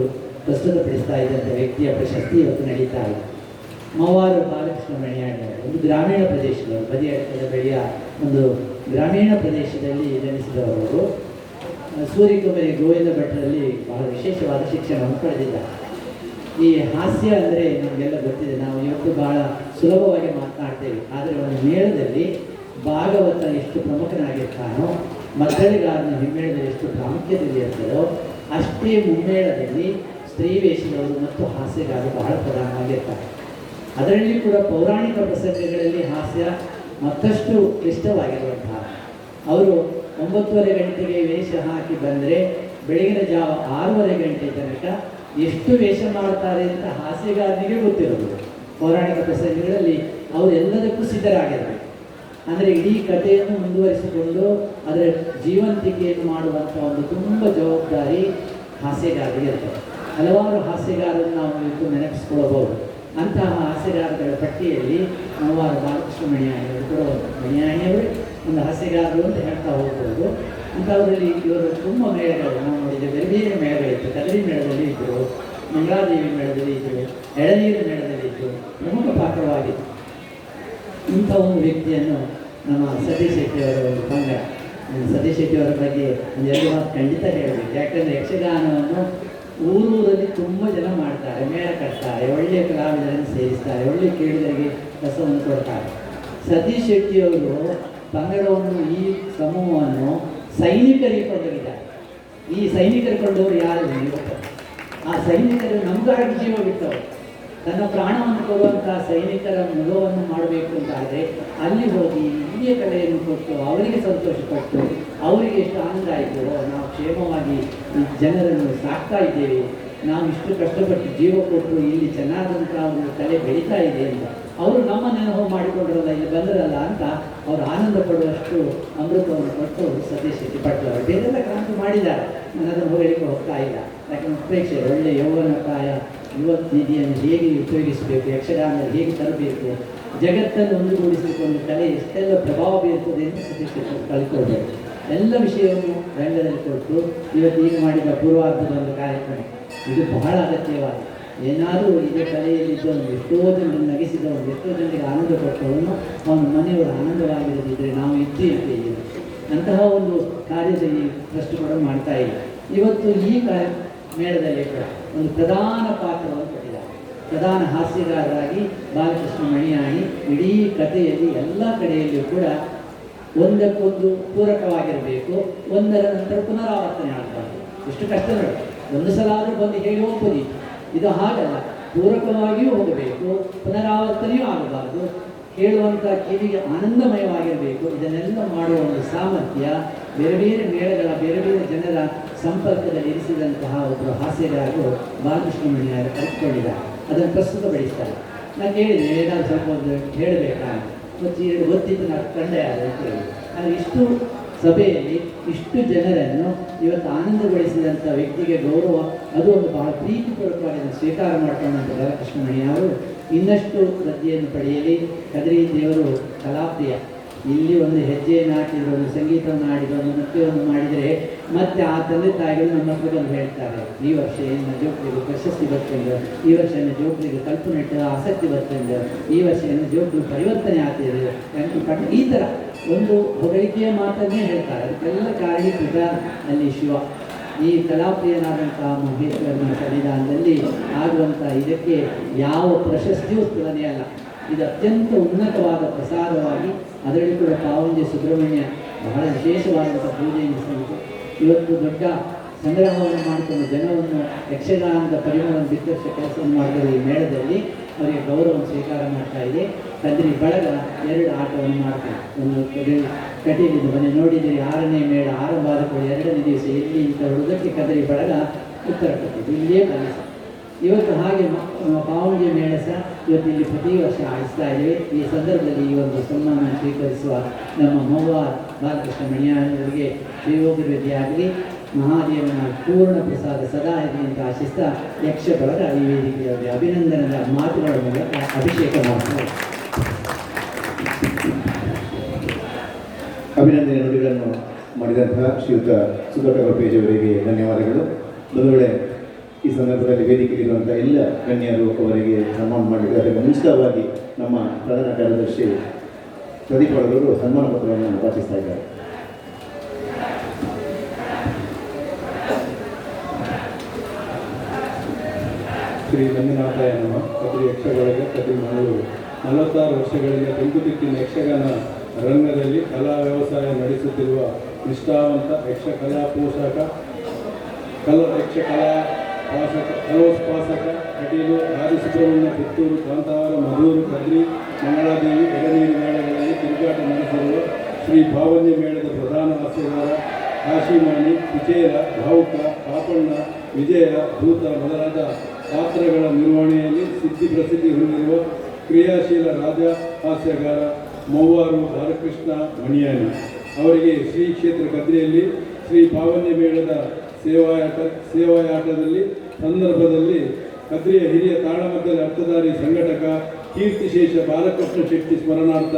ಪ್ರಸ್ತುತಪಡಿಸ್ತಾ ಇದ್ದಂಥ ವ್ಯಕ್ತಿಯ ಪ್ರಶಸ್ತಿ ಇವತ್ತು ನಡೀತಾ ಇದೆ. ಮವಾರು ಬಾಲಕೃಷ್ಣ ಮಣಿಯಾಣಿಯವರು ಒಂದು ಗ್ರಾಮೀಣ ಪ್ರದೇಶದವರು, ಬದಿಯಡ್ಕದ ಬಳಿಯ ಒಂದು ಗ್ರಾಮೀಣ ಪ್ರದೇಶದಲ್ಲಿ ಜನಿಸಿದವರು. ಸೂರ್ಯಕುಮಾರಿ ಗೋವಿಂದ ಭಟ್ರಲ್ಲಿ ಬಹಳ ವಿಶೇಷವಾದ ಶಿಕ್ಷಣವನ್ನು ಪಡೆದಿದ್ದಾರೆ. ಈ ಹಾಸ್ಯ ಅಂದರೆ ನಮಗೆಲ್ಲ ಗೊತ್ತಿದೆ, ನಾವು ಇವತ್ತು ಬಹಳ ಸುಲಭವಾಗಿ ಮಾತನಾಡ್ತೇವೆ. ಆದರೆ ಒಂದು ಮೇಳದಲ್ಲಿ ಭಾಗವತ ಎಷ್ಟು ಪ್ರಮುಖನಾಗಿರ್ತಾನೋ, ಮದ್ದಳೆಗಾರನ ಹಿಮ್ಮೇಳದಲ್ಲಿ ಎಷ್ಟು ಪ್ರಾಮುಖ್ಯತೆಯಲ್ಲಿ ಇರ್ತದೋ, ಅಷ್ಟೇ ಮುಮ್ಮೇಳದಲ್ಲಿ ಸ್ತ್ರೀ ವೇಷದವರು ಮತ್ತು ಹಾಸ್ಯಗಾರರು ಬಹಳ ಪ್ರಧಾನವಾಗಿರ್ತಾರೆ. ಅದರಲ್ಲಿ ಕೂಡ ಪೌರಾಣಿಕ ಪ್ರಸಂಗಗಳಲ್ಲಿ ಹಾಸ್ಯ ಮತ್ತಷ್ಟು ಕ್ಲಿಷ್ಟವಾಗಿರುವಂತಹ. ಅವರು 9:30 ಗಂಟೆಗೆ ವೇಷ ಹಾಕಿ ಬಂದರೆ ಬೆಳಗಿನ ಜಾವ 6:30 ಗಂಟೆ ತನಕ ಎಷ್ಟು ವೇಷ ಮಾಡ್ತಾರೆ ಅಂತ ಹಾಸ್ಯಗಾರನಿಗೆ ಗೊತ್ತಿರೋದು. ಪೌರಾಣಿಕ ಪ್ರಸಂಗಗಳಲ್ಲಿ ಅವರೆಲ್ಲದಕ್ಕೂ ಸಿದ್ಧರಾಗಿರಬೇಕು. ಅಂದರೆ ಇಡೀ ಕಥೆಯನ್ನು ಮುಂದುವರಿಸಿಕೊಂಡು ಅದರ ಜೀವಂತಿಕೆಯನ್ನು ಮಾಡುವಂಥ ಒಂದು ತುಂಬ ಜವಾಬ್ದಾರಿ ಹಾಸ್ಯಗಾರರಿಗೆ ಇರ್ತದೆ. ಹಲವಾರು ಹಾಸ್ಯಗಾರರನ್ನು ನಾವು ಇವತ್ತು ನೆನಪಿಸ್ಕೊಳ್ಬೋದು. ಅಂತಹ ಹಾಸ್ಯಗಾರಗಳ ಪಟ್ಟಿಯಲ್ಲಿ ಮವಾರು ಬಾಲಕೃಷ್ಣ ಮಣಿಯಾಣಿಯವರು ಕೂಡ ಮಣಿಯಾಣಿಯವರು ಒಂದು ಹಾಸ್ಯಗಾರರು ಅಂತ ಹೇಳ್ತಾ ಹೋಗ್ಬೋದು. ಅಂಥವರಲ್ಲಿ ಇವರು ತುಂಬ ಮೇಳಗಳು ನಾವು ನೋಡಿದ್ದೇವೆ. ಬೇರೆ ಬೇರೆ ಮೇಳಗಳಿತ್ತು. ಕದರಿ ಮೇಳದಲ್ಲಿ ಇದ್ದರು, ಮಂಗಳಾದೇವಿ ಮೇಳದಲ್ಲಿ ಇದ್ದರು, ಎಳನೀರು ಮೇಳದಲ್ಲಿ ಇದ್ದರು, ಪ್ರಮುಖ ಪಾತ್ರವಾಗಿತ್ತು. ಇಂಥ ಒಂದು ವ್ಯಕ್ತಿಯನ್ನು ನಮ್ಮ ಸತೀಶ್ ಶೆಟ್ಟಿಯವರ ಒಂದು ಪಂಗ. ಸತೀಶ್ ಶೆಟ್ಟಿಯವರ ಬಗ್ಗೆ ಒಂದು 2 ಮಾತು ಖಂಡಿತ ಹೇಳಬೇಕು. ಯಾಕಂದರೆ ಯಕ್ಷಗಾನವನ್ನು ಊರೂರಲ್ಲಿ ತುಂಬ ಜನ ಮಾಡ್ತಾರೆ, ಮೇಳ ಕಟ್ತಾರೆ, ಒಳ್ಳೆಯ ಕಲಾವಿದರನ್ನು ಸೇರಿಸ್ತಾರೆ, ಒಳ್ಳೆಯ ಕೇಳಿದರಿಗೆ ರಸವನ್ನು ಕೊಡ್ತಾರೆ. ಸತೀಶ್ ಶೆಟ್ಟಿಯವರು ಪಂಗಡವನ್ನು, ಈ ಸಮೂಹವನ್ನು ಸೈನಿಕರಿಗೆ ಕೊಂಡೋಗಿದ್ದಾರೆ. ಈ ಸೈನಿಕರು ಕೊಂಡವರು ಯಾರು ಇವತ್ತು? ಆ ಸೈನಿಕರು ನಮಗಾಗಿ ಜೀವ ಬಿಟ್ಟವರು. ತನ್ನ ಪ್ರಾಣವನ್ನು ಕೊಡುವಂಥ ಸೈನಿಕರ ಮೊಗವನ್ನು ಮಾಡಬೇಕು ಅಂತಾದರೆ ಅಲ್ಲಿ ಹೋಗಿ ಇಲ್ಲಿಯ ಕಲೆಯನ್ನು ಕೊಟ್ಟು ಅವರಿಗೆ ಸಂತೋಷಪಟ್ಟು ಅವರಿಗೆ ಎಷ್ಟು ಆನಂದ ಆಯಿತು. ನಾವು ಕ್ಷೇಮವಾಗಿ ಜನರನ್ನು ಸಾಕ್ತಾ ಇದ್ದೇವೆ, ನಾವು ಇಷ್ಟು ಕಷ್ಟಪಟ್ಟು ಜೀವ ಕೊಟ್ಟು ಇಲ್ಲಿ ಚೆನ್ನಾದಂಥ ಒಂದು ಕಲೆ ಬೆಳೀತಾ ಇದೆ ಅಂತ ಅವರು ನಮ್ಮ ನೆನಪು ಮಾಡಿಕೊಂಡ್ರಲ್ಲ, ಇಲ್ಲಿ ಬಂದ್ರಲ್ಲ ಅಂತ ಅವರು ಆನಂದ ಪಡುವಷ್ಟು ಅಮೃತವನ್ನು ಕೊಟ್ಟು ಸತೀಶ್ ಶೆಟ್ಟಿ ಪಟ್ಟರು. ಬೇರೆಲ್ಲ ಕ್ರಾಂತಿ ಮಾಡಿದ್ದಾರೆ, ನಾನು ಅದನ್ನು ಹೋಗಲಿಕ್ಕೆ ಹೋಗ್ತಾ ಇಲ್ಲ. ಯಾಕಂದರೆ ಪ್ರೇಕ್ಷೆ ಒಳ್ಳೆಯ ಯೌವನ ಪ್ರಾಯ ಯುವ ನಿಧಿಯನ್ನು ಹೇಗೆ ಉಪಯೋಗಿಸಬೇಕು, ಯಕ್ಷಗಾನದಲ್ಲಿ ಹೇಗೆ ತರಬೇಕು, ಜಗತ್ತನ್ನು ಒಂದುಗೂಡಿಸಿಕೊಂಡು ಕಲೆ ಎಷ್ಟೆಲ್ಲ ಪ್ರಭಾವ ಬೀರ್ತದೆ ಅಂತ ಸತೀಶ್ ಶೆಟ್ಟಿ ಕಲ್ತ್ಕೊಳ್ಬೇಕು. ಎಲ್ಲ ವಿಷಯವನ್ನು ರಂಗದಲ್ಲಿ ಕೊಟ್ಟು ಇವತ್ತು ಈಗ ಮಾಡಿದ ಪೂರ್ವಾರ್ಧದ ಒಂದು ಕಾರ್ಯಕ್ರಮ ಇದು ಬಹಳ ಅಗತ್ಯವಾದ. ಏನಾದರೂ ಇದೇ ಕಲೆಯಲ್ಲಿದ್ದವನು, ಎಷ್ಟೋ ಜನರನ್ನು ನಗಿಸಿದವನು, ಎಷ್ಟೋ ಜನರಿಗೆ ಆನಂದ ಕೊಟ್ಟವನು, ಅವನ ಮನೆಯವರು ಆನಂದವಾಗಿರದಿದ್ದರೆ ನಾವು ಇರ್ತೀವಿ. ಅಂತಹ ಒಂದು ಕಾರ್ಯದಲ್ಲಿ ಟ್ರಸ್ಟ್ ಕೂಡ ಮಾಡ್ತಾ ಇಲ್ಲ. ಇವತ್ತು ಈ ಮೇಳದಲ್ಲಿ ಕೂಡ ಒಂದು ಪ್ರಧಾನ ಪಾತ್ರವನ್ನು ಕೊಟ್ಟಿದ್ದಾರೆ. ಪ್ರಧಾನ ಹಾಸ್ಯಗಾರರಾಗಿ ಬಾಲಕೃಷ್ಣ ಮಣಿಯಾಣಿ ಇಡೀ ಕಥೆಯಲ್ಲಿ ಎಲ್ಲ ಕಡೆಯಲ್ಲಿಯೂ ಕೂಡ ಒಂದಕ್ಕೊಂದು ಪೂರಕವಾಗಿರಬೇಕು, ಒಂದರ ನಂತರ ಪುನರಾವರ್ತನೆ ಆಗಬಾರ್ದು. ಎಷ್ಟು ಕಷ್ಟ ನೋಡಿ, ಒಂದು ಸಲ ಆದರೂ ಬಂದು ಹೇಳಿ ಹೋಗ್ಬೋದಿತ್ತು. ಇದು ಹಾಗಲ್ಲ, ಪೂರಕವಾಗಿಯೂ ಹೋಗಬೇಕು, ಪುನರಾವರ್ತನೆಯೂ ಆಗಬಾರ್ದು, ಕೇಳುವಂಥ ಕಿವಿಗೆ ಆನಂದಮಯವಾಗಿರಬೇಕು. ಇದನ್ನೆಲ್ಲ ಮಾಡುವ ಒಂದು ಸಾಮರ್ಥ್ಯ ಬೇರೆ ಬೇರೆ ಮೇಳಗಳ ಬೇರೆ ಬೇರೆ ಜನರ ಸಂಪರ್ಕದಲ್ಲಿ ಇರಿಸಿದಂತಹ ಒಬ್ಬರು ಹಾಸ್ಯಗಾರರು ಬಾಲಕೃಷ್ಣ ಮಣಿಯಾರು ಕಲಿತ್ಕೊಂಡಿದ್ದಾರೆ. ಅದನ್ನು ಪ್ರಸ್ತುತಪಡಿಸ್ತಾರೆ. ನಾನು ಕೇಳಿದೆ ಏನಾದರೂ ಸ್ವಲ್ಪ ಒಂದು ಹೇಳಬೇಕಾ, ಮತ್ತು 2 ಗೊತ್ತಿತ್ತು, ನಾನು ಕಂಡೆ ಅಂತ ಹೇಳಿ. ಆದರೆ ಇಷ್ಟು ಸಭೆಯಲ್ಲಿ ಇಷ್ಟು ಜನರನ್ನು ಇವತ್ತು ಆನಂದಗೊಳಿಸಿದಂಥ ವ್ಯಕ್ತಿಗೆ ಗೌರವ, ಅದು ಒಂದು ಬಹಳ ಪ್ರೀತಿಪೂರ್ವಕವಾಗಿ ಸ್ವೀಕಾರ ಮಾಡ್ಕೊಂಡಂಥ ಬಾಲಕೃಷ್ಣಮಣಿ ಅವರು ಇನ್ನಷ್ಟು ವೃದ್ಧಿಯನ್ನು ಪಡೆಯಲಿ. ಕದ್ರಿ ದೇವರು ಕಲಾಪ್ರಿಯ. ಇಲ್ಲಿ ಒಂದು ಹೆಜ್ಜೆಯನ್ನು ಹಾಕಿದ್ರು, ಒಂದು ಸಂಗೀತವನ್ನು ಹಾಡಿದ್ರು, ಒಂದು ನೃತ್ಯವನ್ನು ಮಾಡಿದರೆ ಮತ್ತೆ ಆ ತಂದೆ ತಾಯಿಗಳು ನಮ್ಮ ಹತ್ರ ಬಂದು ಹೇಳ್ತಾರೆ, ಈ ವರ್ಷ ಏನು ಜೋಕ್ರಿಗೆ ಪ್ರಶಸ್ತಿ ಬರ್ತಂದು, ಈ ವರ್ಷ ಏನು ಜೋಕ್ರಿಗೆ ಕಲ್ಪನೆಟ್ಟು ಆಸಕ್ತಿ ಬರ್ತಂದು, ಈ ವರ್ಷ ಏನು ಜೋಕ್ರು ಪರಿವರ್ತನೆ ಆಗ್ತಿದೆ, ಈ ಥರ ಒಂದು ಹೊಗಳಿಕೆಯ ಮಾತನ್ನೇ ಹೇಳ್ತಾರೆ. ಅದಕ್ಕೆಲ್ಲ ಕಾರಣೀಕೃತ ಅಲ್ಲಿ ಶಿವ. ಈ ಕಲಾಪ್ರಿಯನಾದಂತಹ ಮಹೇಶ್ವರನ ಸನ್ನಿಧಾನದಲ್ಲಿ ಆಗುವಂಥ ಇದಕ್ಕೆ ಯಾವ ಪ್ರಶಸ್ತಿಯೂ ತುಲನೆಯಲ್ಲ. ಇದು ಅತ್ಯಂತ ಉನ್ನತವಾದ ಪ್ರಸಾದವಾಗಿ, ಅದರಲ್ಲಿ ಕೂಡ ಪಾವಂಜೆ ಸುಬ್ರಹ್ಮಣ್ಯ ಬಹಳ ವಿಶೇಷವಾದಂಥ ಪೂಜೆಯನ್ನು ಸಲ್ಲಿತು. ಇವತ್ತು ದೊಡ್ಡ ಸಂಗ್ರಹವನ್ನು ಮಾಡಿಕೊಂಡು ಜನವನ್ನು ಯಕ್ಷಗಾನದ ಪರಿಮಳವನ್ನು ಬಿತ್ತರಿಸುವ ಕೆಲಸವನ್ನು ಮಾಡಿದರೆ ಈ ಮೇಳದಲ್ಲಿ ಅವರಿಗೆ ಗೌರವವನ್ನು ಸ್ವೀಕಾರ ಮಾಡ್ತಾ ಇದೆ. ಕದ್ರಿ ಬಳಗ 2 ಆಟವನ್ನು ಮಾಡ್ತಾರೆ. ಒಂದು ಕಟೀಲಿದ್ದು ಮನೆ ನೋಡಿದರೆ 6ನೇ ಮೇಳ ಆರಂಭ ಆದ ಕೂಡ 2ನೇ ದಿವಸ ಎಲ್ಲಿ ಅಂತ ಹೇಳುವುದಕ್ಕೆ ಕದ್ರಿ ಬಳಗ ಉತ್ತರ ಕೊಟ್ಟಿದ್ದು, ಇಲ್ಲಿಯೇ ಕಲಿಸ. ಇವತ್ತು ಹಾಗೆ ಪಾವಂಜೆ ಮೇಳ ಸಹ ಇವತ್ತು ಇಲ್ಲಿ ಪ್ರತಿ ವರ್ಷ ಆಡಿಸ್ತಾ ಇದ್ದೇವೆ. ಈ ಸಂದರ್ಭದಲ್ಲಿ ಈ ಒಂದು ಸನ್ಮಾನ ಸ್ವೀಕರಿಸುವ ನಮ್ಮ ಮೌವ ಬಾಲಕೃಷ್ಣ ಮಣಿಯವರಿಗೆ ಶ್ರೀಯೋಗಿರ್ವಿದ್ಯೆ ಆಗಲಿ, ಮಹಾದೇವನ ಪೂರ್ಣ ಪ್ರಸಾದ ಸದಾ ಇರಲಿ ಅಂತ ಆಶಿಸ್ತಾ ಯಕ್ಷ ಬಳಗ ಈ ವೇದಿಕೆಯವರಿಗೆ ಅಭಿನಂದನದ ಮಾತುಗಳ ಮೂಲಕ ಅಭಿಷೇಕ ಮಾಡ್ತಾರೆ. ಅಭಿನಂದನೆ ನುಡಿಗಳನ್ನು ಮಾಡಿದಂತಹ ಶ್ರೀಯುತ ಸುಧಾಕರ್ ಪೇಜವರಿಗೆ ಧನ್ಯವಾದಗಳು. ಬಂಧುಗಳೇ, ಈ ಸಂದರ್ಭದಲ್ಲಿ ವೇದಿಕೆಯಲ್ಲಿರುವಂಥ ಎಲ್ಲ ಗಣ್ಯರು ಅವರಿಗೆ ಸನ್ಮಾನ ಮಾಡಿದ್ದಾರೆ. ಅದಕ್ಕೆ ಮುಂಚಿತವಾಗಿ ನಮ್ಮ ಪ್ರಧಾನ ಕಾರ್ಯದರ್ಶಿ ಪ್ರದೀಪ್ ಅವರವರು ಸನ್ಮಾನ ಪತ್ರವನ್ನು ವಾಚಿಸ್ತಾ ಇದ್ದಾರೆ. ಶ್ರೀ ಮಂಜುನಾಥಾಯ ನಮಃ. ಕದ್ರಿ ಯಕ್ಷಗಾನ ಕದ್ರಿ ಮಂಗಳೂರು 46 ವರ್ಷಗಳಿಂದ ತೆಂಕುತಿಟ್ಟಿನ ಯಕ್ಷಗಾನ ರಂಗದಲ್ಲಿ ಕಲಾ ವ್ಯವಸಾಯ ನಡೆಸುತ್ತಿರುವ ನಿಷ್ಠಾವಂತ ಯಕ್ಷಕಲಾ ಪೋಷಕ ಕಲೋತ್ಪಾಸಕ ಕಟೀಲು ರಾಜಸುಬ್ರಹ್ಮಣ್ಯ, ಪುತ್ತೂರು, ಕಾಂತಾವರ, ಮಧೂರು, ಕದ್ರಿ, ಮಂಗಳಾದೇವಿ, ಎಡನೀರು ಮೇಳಗಳಲ್ಲಿ ತಿರುಗಾಟ ನಡೆಸಿರುವ ಶ್ರೀ ಪಾವಂಜೆ ಮೇಳದ ಪ್ರಧಾನ ಹಾಸ್ಯಗಾರ ಕಾಶಿಮಾಣಿ, ಕುಚೇರ, ಭಾವುಕ, ಪಾಪಣ್ಣ, ವಿಜಯ, ಭೂತ ಮೊದಲಾದ ಪಾತ್ರಗಳ ನಿರ್ವಹಣೆಯಲ್ಲಿ ಸಿದ್ಧಿ ಪ್ರಸಿದ್ಧಿ ಹೊಂದಿರುವ ಕ್ರಿಯಾಶೀಲ ರಾಜ ಹಾಸ್ಯಗಾರ ಮೌವಾರು ಬಾಲಕೃಷ್ಣ ಮಣಿಯಾನಿ ಅವರಿಗೆ ಶ್ರೀ ಕ್ಷೇತ್ರ ಕದ್ರಿಯಲ್ಲಿ ಶ್ರೀ ಪಾವಂಜೆ ಮೇಳದ ಸೇವಾಯಾಟದಲ್ಲಿ ಸಂದರ್ಭದಲ್ಲಿ ಕದ್ರಿಯ ಹಿರಿಯ ತಾಳಮದ್ದಲೆ ಅರ್ಥಧಾರಿ ಸಂಘಟಕ ಕೀರ್ತಿಶೇಷ ಬಾಲಕೃಷ್ಣ ಶೆಟ್ಟಿ ಸ್ಮರಣಾರ್ಥ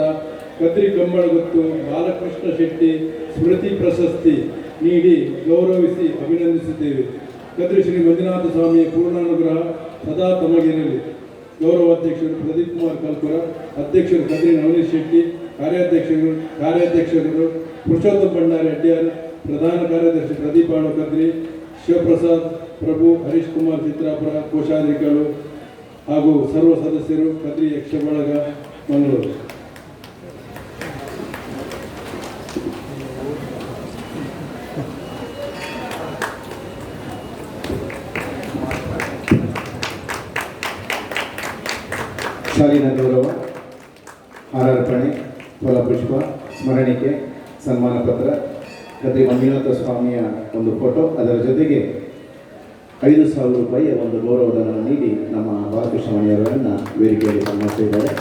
ಕದ್ರಿ ಕಂಬಳಗುತ್ತು ಬಾಲಕೃಷ್ಣ ಶೆಟ್ಟಿ ಸ್ಮೃತಿ ಪ್ರಶಸ್ತಿ ನೀಡಿ ಗೌರವಿಸಿ ಅಭಿನಂದಿಸುತ್ತೇವೆ. ಕದ್ರಿ ಶ್ರೀ ಮಂಜುನಾಥ ಸ್ವಾಮಿಯ ಪೂರ್ಣಾನುಗ್ರಹ ಸದಾ ತಮಗಿರಲಿ. ಗೌರವಾಧ್ಯಕ್ಷರು ಪ್ರದೀಪ್ ಕುಮಾರ್ ಕಲ್ಪುರ, ಅಧ್ಯಕ್ಷರು ಕದ್ರಿ ನವನೀಶ್ ಶೆಟ್ಟಿ, ಕಾರ್ಯಾಧ್ಯಕ್ಷರು ಪುರುಷೋತ್ತಮ ಭಂಡಾರಿ ಅಡ್ಯಾರ್, ಪ್ರಧಾನ ಕಾರ್ಯದರ್ಶಿ ಪ್ರದೀಪಾಣು ಕದ್ರಿ, ಶಿವಪ್ರಸಾದ್ ಪ್ರಭು, ಹರೀಶ್ ಕುಮಾರ್ ಚಿತ್ರಾಪುರ, ಕೋಶಾಧಿಕಾರಿಗಳು ಹಾಗೂ ಸರ್ವ ಸದಸ್ಯರು, ಕದ್ರಿ ಯಕ್ಷ ಬಳಗ ಮಂಗಳೂರು. ಶಾಲಿನ ಗೌರವ, ಹಾರಾರ್ಪಣೆ, ಫಲಪುಷ್ಪ, ಸ್ಮರಣಿಕೆ, ಸನ್ಮಾನ ಪತ್ರ, ಕದ್ರಿ ಮಂಜುನಾಥ ಸ್ವಾಮಿಯ ಒಂದು ಫೋಟೋ, ಅದರ ಜೊತೆಗೆ 5,000 ರೂಪಾಯಿಯ ಒಂದು ಗೌರವಧನವನ್ನು ನೀಡಿ ನಮ್ಮ ಬಾಲಕೃಷ್ಣ ಮಣಿಯವರನ್ನು ವೇದಿಕೆಯಲ್ಲಿ ಸನ್ಮಾನಿಸಿದ್ದಾರೆ.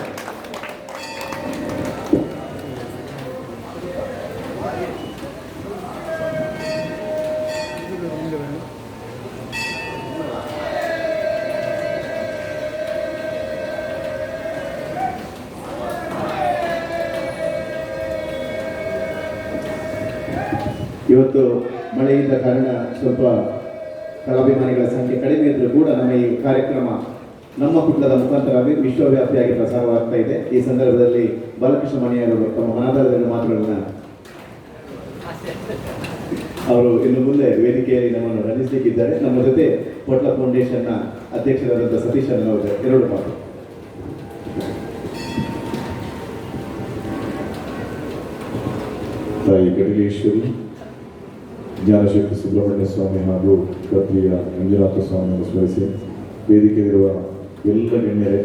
ಇವತ್ತು ಮಳೆಯಿದ್ದ ಕಾರಣ ಸ್ವಲ್ಪ ಕಲಾಭಿಮಾನಿಗಳ ಸಂಖ್ಯೆ ಕಡಿಮೆ ಇದ್ದರೂ ಕೂಡ ನಮ್ಮ ಈ ಕಾರ್ಯಕ್ರಮ ನಮ್ಮ ಕುಟುಂಬದ ಮುಖಾಂತರ ವಿಶ್ವವ್ಯಾಪಿಯಾಗಿ ಪ್ರಸಾರವಾಗ್ತಾ ಇದೆ. ಈ ಸಂದರ್ಭದಲ್ಲಿ ಬಾಲಕೃಷ್ಣ ಮಣಿಯವರು ತಮ್ಮ ಮನದಾಳದ ಮಾತುಗಳನ್ನು ಅವರು ಇನ್ನು ಮುಂದೆ ವೇದಿಕೆಯಲ್ಲಿ ನಮ್ಮನ್ನು ರಂಜಿಸಲಿಕ್ಕಿದ್ದಾರೆ. ನಮ್ಮ ಜೊತೆ ಪೊಟ್ಲ ಫೌಂಡೇಶನ್ನ ಅಧ್ಯಕ್ಷರಾದಂಥ ಸತೀಶ್ ಅವರು 2 ಮಾತು. ತಾಯಿ ಕಟೀಲೇಶ್ವರಿ, ಜ್ಞಾನಶಕ್ತಿ ಸುಬ್ರಹ್ಮಣ್ಯ ಸ್ವಾಮಿ ಹಾಗೂ ಕದ್ರಿಯ ಮಂಜುನಾಥ ಸ್ವಾಮಿಯನ್ನು ಸ್ಮರಿಸಿ ವೇದಿಕೆಯಲ್ಲಿರುವ ಎಲ್ಲ ಗಣ್ಯರೇ,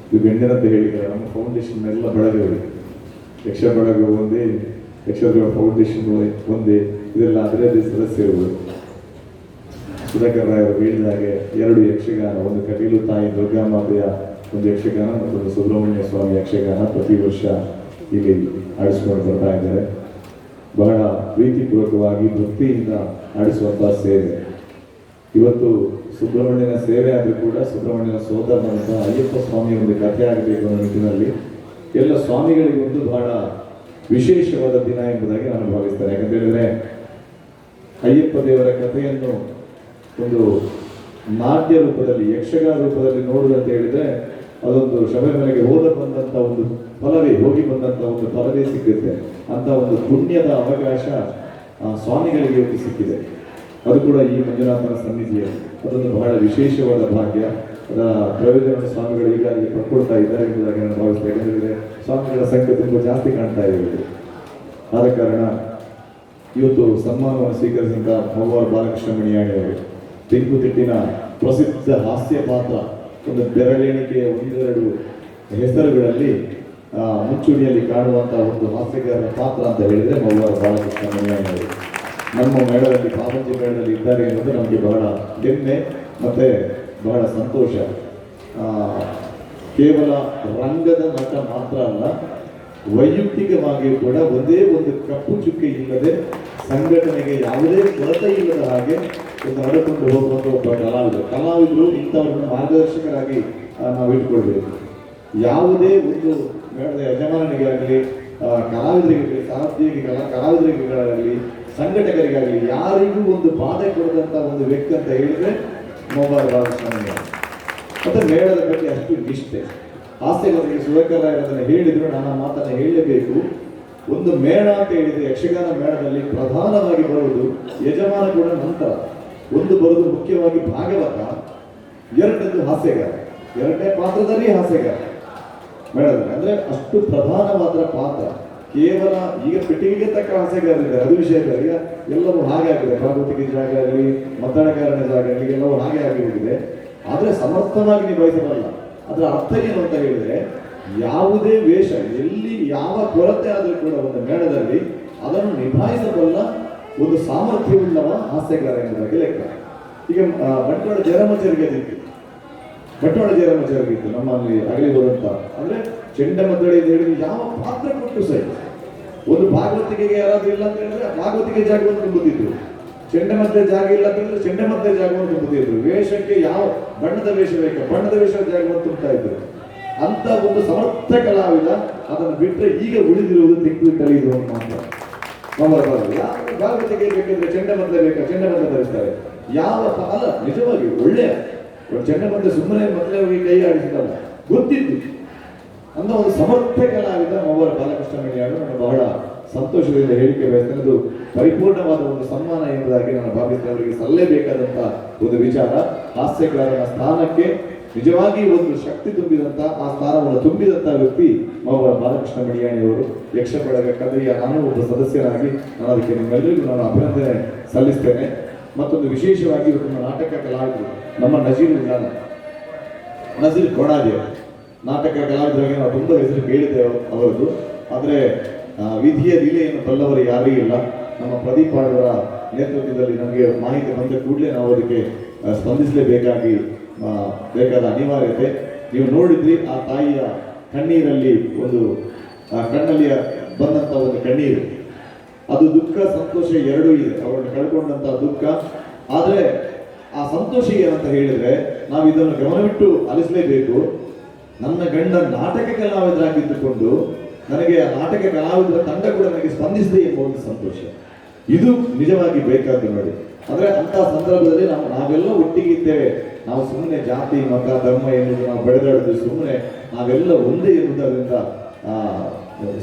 ಇದು ಗಣ್ಯರಂತ ಹೇಳಿದ್ದಾರೆ. ನಮ್ಮ ಫೌಂಡೇಶನ್ ಎಲ್ಲ ಬಳಗಗಳು, ಯಕ್ಷ ಬಳಗ ಒಂದೇ, ಯಕ್ಷಗಳ ಫೌಂಡೇಶನ್ ಒಂದೇ, ಇದೆಲ್ಲ ಅದರದೇ ಸದಸ್ಯರುಗಳು. ಸುಧಾಕರ್ ರಾಯರು ಹೇಳಿದ ಹಾಗೆ 2 ಯಕ್ಷಗಾನ, ಒಂದು ಕಟೀಲು ತಾಯಿ ದುರ್ಗಾಮಾತೆಯ ಒಂದು ಯಕ್ಷಗಾನ, ಮತ್ತೊಂದು ಸುಬ್ರಹ್ಮಣ್ಯ ಸ್ವಾಮಿ ಯಕ್ಷಗಾನ ಪ್ರತಿ ವರ್ಷ ಇಲ್ಲಿ ಆಡಿಸ್ಕೊಂಡು ಬರ್ತಾ ಇದ್ದಾರೆ. ಬಹಳ ಪ್ರೀತಿಪೂರ್ವಕವಾಗಿ ಭಕ್ತಿಯಿಂದ ನಡೆಸುವಂತಹ ಸೇವೆ. ಇವತ್ತು ಸುಬ್ರಹ್ಮಣ್ಯನ ಸೇವೆ ಆದರೂ ಕೂಡ ಸುಬ್ರಹ್ಮಣ್ಯನ ಸೋದರನಂತಹ ಅಯ್ಯಪ್ಪ ಸ್ವಾಮಿಯ ಒಂದು ಕಥೆ ಆಗಬೇಕು ಅನ್ನೋ ನಿಟ್ಟಿನಲ್ಲಿ ಎಲ್ಲ ಸ್ವಾಮಿಗಳಿಗೊಂದು ಬಹಳ ವಿಶೇಷವಾದ ದಿನ ಎಂಬುದಾಗಿ ನಾನು ಭಾವಿಸ್ತೇನೆ. ಯಾಕಂತ ಹೇಳಿದ್ರೆ ಅಯ್ಯಪ್ಪ ದೇವರ ಕಥೆಯನ್ನು ಒಂದು ನಾಟ್ಯ ರೂಪದಲ್ಲಿ, ಯಕ್ಷಗಾನ ರೂಪದಲ್ಲಿ ನೋಡುವುದಂತ ಹೇಳಿದ್ರೆ ಅದೊಂದು ಶಬರಿಮಲೆಗೆ ಬಂದಂತ ಒಂದು ಫಲವೇ, ಹೋಗಿ ಬಂದಂತ ಒಂದು ಫಲವೇ ಸಿಗುತ್ತೆ ಅಂತ ಒಂದು ಪುಣ್ಯದ ಅವಕಾಶ ಸ್ವಾಮಿಗಳಿಗೆ ಇವತ್ತು ಸಿಕ್ಕಿದೆ. ಅದು ಕೂಡ ಈ ಮಂಜುನಾಥನ ಸನ್ನಿಧಿಯಲ್ಲಿ ಅದೊಂದು ಬಹಳ ವಿಶೇಷವಾದ ಭಾಗ್ಯ. ಅದರ ಪ್ರಯೋಜನ ಸ್ವಾಮಿಗಳು ಈಗಾಗಲೇ ಪಡ್ಕೊಳ್ತಾ ಇದ್ದಾರೆ ಎಂಬುದಾಗಿ ನಾನು ಭಾವಿಸ್ತೇನೆ. ಯಾಕಂದರೆ ಸ್ವಾಮಿಗಳ ಸಂಖ್ಯೆ ತುಂಬ ಜಾಸ್ತಿ ಕಾಣ್ತಾ ಇದೆ ಇವತ್ತು. ಆದ ಕಾರಣ ಇವತ್ತು ಸನ್ಮಾನವನ್ನು ಸ್ವೀಕರಿಸಿದ ಮೌವಾರ ಬಾಲಕೃಷ್ಣ ಮಣಿಯಾಣಿ ಅವರು ತೆಂಕುತಿಟ್ಟಿನ ಪ್ರಸಿದ್ಧ ಹಾಸ್ಯ ಪಾತ್ರ, ಒಂದು ಬೆರಳೆಣಿಕೆಯ ಒಂದೆರಡು ಹೆಸರುಗಳಲ್ಲಿ ಮುಂಚೂಣಿಯಲ್ಲಿ ಕಾಣುವಂತಹ ಒಂದು ಹಾಸ್ಯಗಾರರ ಪಾತ್ರ ಅಂತ ಹೇಳಿದ್ರೆ ಮೌವಾರ ಬಾಲಕೃಷ್ಣ ಮಣಿಯಾಣಿ ಅವರು ನಮ್ಮ ಮೇಳದಲ್ಲಿ, ಪಾವಂಜಿ ಮೇಳದಲ್ಲಿ ಇದ್ದಾರೆ ಎನ್ನುವುದು ನಮಗೆ ಬಹಳ ಹೆಮ್ಮೆ ಮತ್ತೆ ಬಹಳ ಸಂತೋಷ. ಕೇವಲ ರಂಗದ ನಟ ಮಾತ್ರ ಅಲ್ಲ, ವೈಯಕ್ತಿಕವಾಗಿಯೂ ಕೂಡ ಒಂದೇ ಒಂದು ಕಪ್ಪು ಚುಕ್ಕೆ ಇಲ್ಲದೆ ಸಂಘಟನೆಗೆ ಯಾವುದೇ ಕೊರತೆ ಇಲ್ಲದ ಹಾಗೆ ಒಂದು ನಡೆದುಕೊಂಡು ಹೋಗುವಂಥ ಒಬ್ಬ ಕಲಾವಿದರು ಇಂಥವ್ರನ್ನ ಮಾರ್ಗದರ್ಶಕರಾಗಿ ನಾವು ಇಟ್ಕೊಳ್ಬೇಕು. ಯಾವುದೇ ಒಂದು ಮೇಳದ ಯಜಮಾನನಿಗಾಗಲಿ, ಕಲಾವಿದರಿಗಾಗಲಿ, ಕಲಾವಿದರಿಗಾಗಲಿ, ಸಂಘಟಕರಿಗಾಗಲಿ ಯಾರಿಗೂ ಒಂದು ಬಾಧೆ ಕೊಡದಂಥ ಒಂದು ವ್ಯಕ್ತಿ ಅಂತ ಹೇಳಿದ್ರೆ ಮೌವಾರ ಬಾಲಕೃಷ್ಣ. ಮತ್ತೆ ಮೇಳದ ಬಗ್ಗೆ ಅಷ್ಟು ನಿಷ್ಠೆ. ಹಾಸ್ಯಗಾರರಿಗೆ ಸುಧಾಕರ್ ರಾಯರು ಅದನ್ನು ಹೇಳಿದ್ರು, ನಾನು ಆ ಮಾತನ್ನು ಹೇಳಲೇಬೇಕು. ಒಂದು ಮೇಳ ಅಂತ ಹೇಳಿದ್ರೆ ಯಕ್ಷಗಾನ ಮೇಳದಲ್ಲಿ ಪ್ರಧಾನವಾಗಿ ಬರುವುದು ಯಜಮಾನ ಕೂಡ ನಂತರ, ಒಂದು ಬರುವುದು ಮುಖ್ಯವಾಗಿ ಭಾಗವತ, ಎರಡನೇದು ಹಾಸ್ಯಗಾರ, ಎರಡನೇ ಪಾತ್ರದಲ್ಲಿ ಹಾಸ್ಯಗಾರ ಮೇಳದಲ್ಲಿ. ಅಂದ್ರೆ ಅಷ್ಟು ಪ್ರಧಾನವಾದ ಪಾತ್ರ. ಕೇವಲ ಈಗ ಪೆಟ್ಟಿಗೆಗೆ ತಕ್ಕ ಹಾಸ್ಯಗಾರರಿದ್ದಾರೆ, ಅದು ವಿಷಯ ಬೇರೆ. ಈಗ ಎಲ್ಲವೂ ಹಾಗೆ ಆಗಿದೆ, ಭಾಗವತಿಕೆ ಜಾಗ ಆಗಲಿ, ಮದ್ದಳಕಾರನ ಜಾಗ ಆಗಲಿ, ಎಲ್ಲವೂ ಹಾಗೆ ಆಗಿ ಹೋಗಿದೆ. ಆದರೆ ಸಮರ್ಥವಾಗಿ ನಿಭಾಯಿಸಬಲ್ಲ. ಅದರ ಅರ್ಥ ಏನು ಅಂತ ಹೇಳಿದ್ರೆ, ಯಾವುದೇ ವೇಷ ಎಲ್ಲಿ ಯಾವ ಕೊರತೆ ಆದರೂ ಕೂಡ ಒಂದು ಮೇಳದಲ್ಲಿ ಅದನ್ನು ನಿಭಾಯಿಸಬಲ್ಲ ಒಂದು ಸಾಮರ್ಥ್ಯವುಳ್ಳವ ಹಾಸ್ಯಗಾರ ಎಂಬುದಾಗಿ ಲೆಕ್ಕ. ಈಗ ಬಂಟ್ವಾಳ ಜಯರಾಮಾಚಾರ್ಯರಿಗಿತ್ತು, ನಮ್ಮಲ್ಲಿ ಆಗಲಿ ಹೋದಂತ ಅಂದ್ರೆ ಚೆಂಡಮದ್ದಳೆ ಅಂತ ಹೇಳಿದ್ರೆ ಯಾವ ಪಾತ್ರ ಕೊಟ್ಟು ಸರಿ, ಒಂದು ಭಾಗವತಿಕೆಗೆ ಯಾರಾದ್ರೂ ಇಲ್ಲ ಅಂತ ಹೇಳಿದ್ರೆ ಭಾಗವತಿಕೆ ಜಾಗವನ್ನು ತುಂಬುತ್ತಿದ್ರು, ಚೆಂಡಮದ್ದೆ ಜಾಗ ಇಲ್ಲ ಅಂತ ಹೇಳಿದ್ರೆ ಚೆಂಡಮದ್ದೆ ಜಾಗವನ್ನು ತುಂಬುತ್ತಿದ್ರು, ವೇಷಕ್ಕೆ ಯಾವ ಬಣ್ಣದ ವೇಷ ಬೇಕು ಬಣ್ಣದ ವೇಷದ ಜಾಗವನ್ನು ತುಂಬುತ್ತಾ ಇದ್ರು. ಅಂತ ಒಂದು ಸಮರ್ಥ ಕಲಾವಿದ. ಅದನ್ನು ಬಿಟ್ಟರೆ ಈಗ ಉಳಿದಿರುವುದು ತೆಂಕುತಿಟ್ಟಲ್ಲಿ ಇದು ಮಾತ್ರ. ಭಾಗವತಿಕೆ ಬೇಕಂದ್ರೆ ಚೆಂಡಮದ್ದೆ ಬೇಕಾ, ಚೆಂಡಮದ್ದೆ ಧರಿಸ್ತಾರೆ. ಯಾವ ಅಲ್ಲ, ನಿಜವಾಗಿ ಒಳ್ಳೆಯ ಚೆಂಡಮದ್ದೆ ಸುಮ್ಮನೆ ಮೊದಲೇ ಹೋಗಿ ಕೈ ಆಡಿಸಿದಲ್ಲ, ಗೊತ್ತಿತ್ತು ಅಂತ ಒಂದು ಸಮರ್ಥ ಕಲಾವಿದ ಮೌವಾರ ಬಾಲಕೃಷ್ಣ ಮಣಿಯಾರು. ನಾನು ಬಹಳ ಸಂತೋಷದಿಂದ ಹೇಳಿಕೆ ಬಯಸ್ತೇನೆ. ಅದು ಪರಿಪೂರ್ಣವಾದ ಒಂದು ಸನ್ಮಾನ ಎಂಬುದಾಗಿ ನಾನು ಭಾವಿಸ್ತೇನೆ. ಅವರಿಗೆ ಸಲ್ಲಲೇಬೇಕಾದಂಥ ಒಂದು ವಿಚಾರ. ಹಾಸ್ಯಗಾರನ ಸ್ಥಾನಕ್ಕೆ ನಿಜವಾಗಿ ಒಂದು ಶಕ್ತಿ ತುಂಬಿದಂಥ, ಆ ಸ್ಥಾನವನ್ನು ತುಂಬಿದಂಥ ವ್ಯಕ್ತಿ ಮೌವಾರ ಬಾಲಕೃಷ್ಣ ಮಣಿಯಾಣಿಯವರು. ಯಕ್ಷ ಬಳಗ ಕದರಿಯ ನಾನು ಒಬ್ಬ ಸದಸ್ಯರಾಗಿ ನಾನು ಅದಕ್ಕೆ ನಿಮ್ಮೆಲ್ಲರಿಗೂ ನಾನು ಅಭಿನಂದನೆ ಸಲ್ಲಿಸ್ತೇನೆ. ಮತ್ತೊಂದು ವಿಶೇಷವಾಗಿ ಇವತ್ತು ನಾಟಕ ಕಲಾವಿದರು ನಮ್ಮ ನಜೀರ್ ಕೊಣಾಜೆ ನಾಟಕ ಕಲಾವಿದರಾಗಿ ನಾವು ತುಂಬ ಹೆಸರು ಕೇಳಿದ್ದೇವೆ ಅವರದ್ದು. ಆದರೆ ವಿಧಿಯ ಲೀಲೆಯನ್ನು ಬಲ್ಲವರು ಯಾರೂ ಇಲ್ಲ. ನಮ್ಮ ಪ್ರದೀಪ್ ಅವರ ನೇತೃತ್ವದಲ್ಲಿ ನಮಗೆ ಮಾಹಿತಿ ಬಂದ ಕೂಡಲೇ ನಾವು ಅದಕ್ಕೆ ಸ್ಪಂದಿಸಲೇಬೇಕಾಗಿ ಬೇಕಾದ ಅನಿವಾರ್ಯತೆ. ನೀವು ನೋಡಿದ್ರಿ ಆ ತಾಯಿಯ ಕಣ್ಣೀರಲ್ಲಿ ಒಂದು ಕಣ್ಣಲ್ಲಿ ಬಂದಂಥ ಒಂದು ಕಣ್ಣೀರು, ಅದು ದುಃಖ ಸಂತೋಷ ಎರಡೂ ಇದೆ. ಅವರನ್ನು ಕಳ್ಕೊಂಡಂಥ ದುಃಖ. ಆದರೆ ಆ ಸಂತೋಷ ಏನಂತ ಹೇಳಿದ್ರೆ, ನಾವು ಇದನ್ನು ಗಮನವಿಟ್ಟು ಆಲಿಸಲೇಬೇಕು. ನನ್ನ ಗಂಡ ನಾಟಕ ಕಲಾವಿದರಾಗಿದ್ದುಕೊಂಡು ನನಗೆ ಆ ನಾಟಕ ಕಲಾವಿದರ ತಂಡ ಕೂಡ ನನಗೆ ಸ್ಪಂದಿಸಿದೆ ಎಂಬ ಒಂದು ಸಂತೋಷ, ಇದು ನಿಜವಾಗಿ ಬೇಕಾದ್ದು ನೋಡಿ. ಅಂದ್ರೆ ಅಂತ ಸಂದರ್ಭದಲ್ಲಿ ನಾವೆಲ್ಲ ಒಟ್ಟಿಗಿದ್ದೇವೆ. ನಾವು ಸುಮ್ಮನೆ ಜಾತಿ ಮತ ಧರ್ಮ ಎನ್ನುವುದು ನಾವು ಬೆಳೆದಾಡುದು ಸುಮ್ಮನೆ, ನಾವೆಲ್ಲ ಒಂದೇ ಎನ್ನುವುದರಿಂದ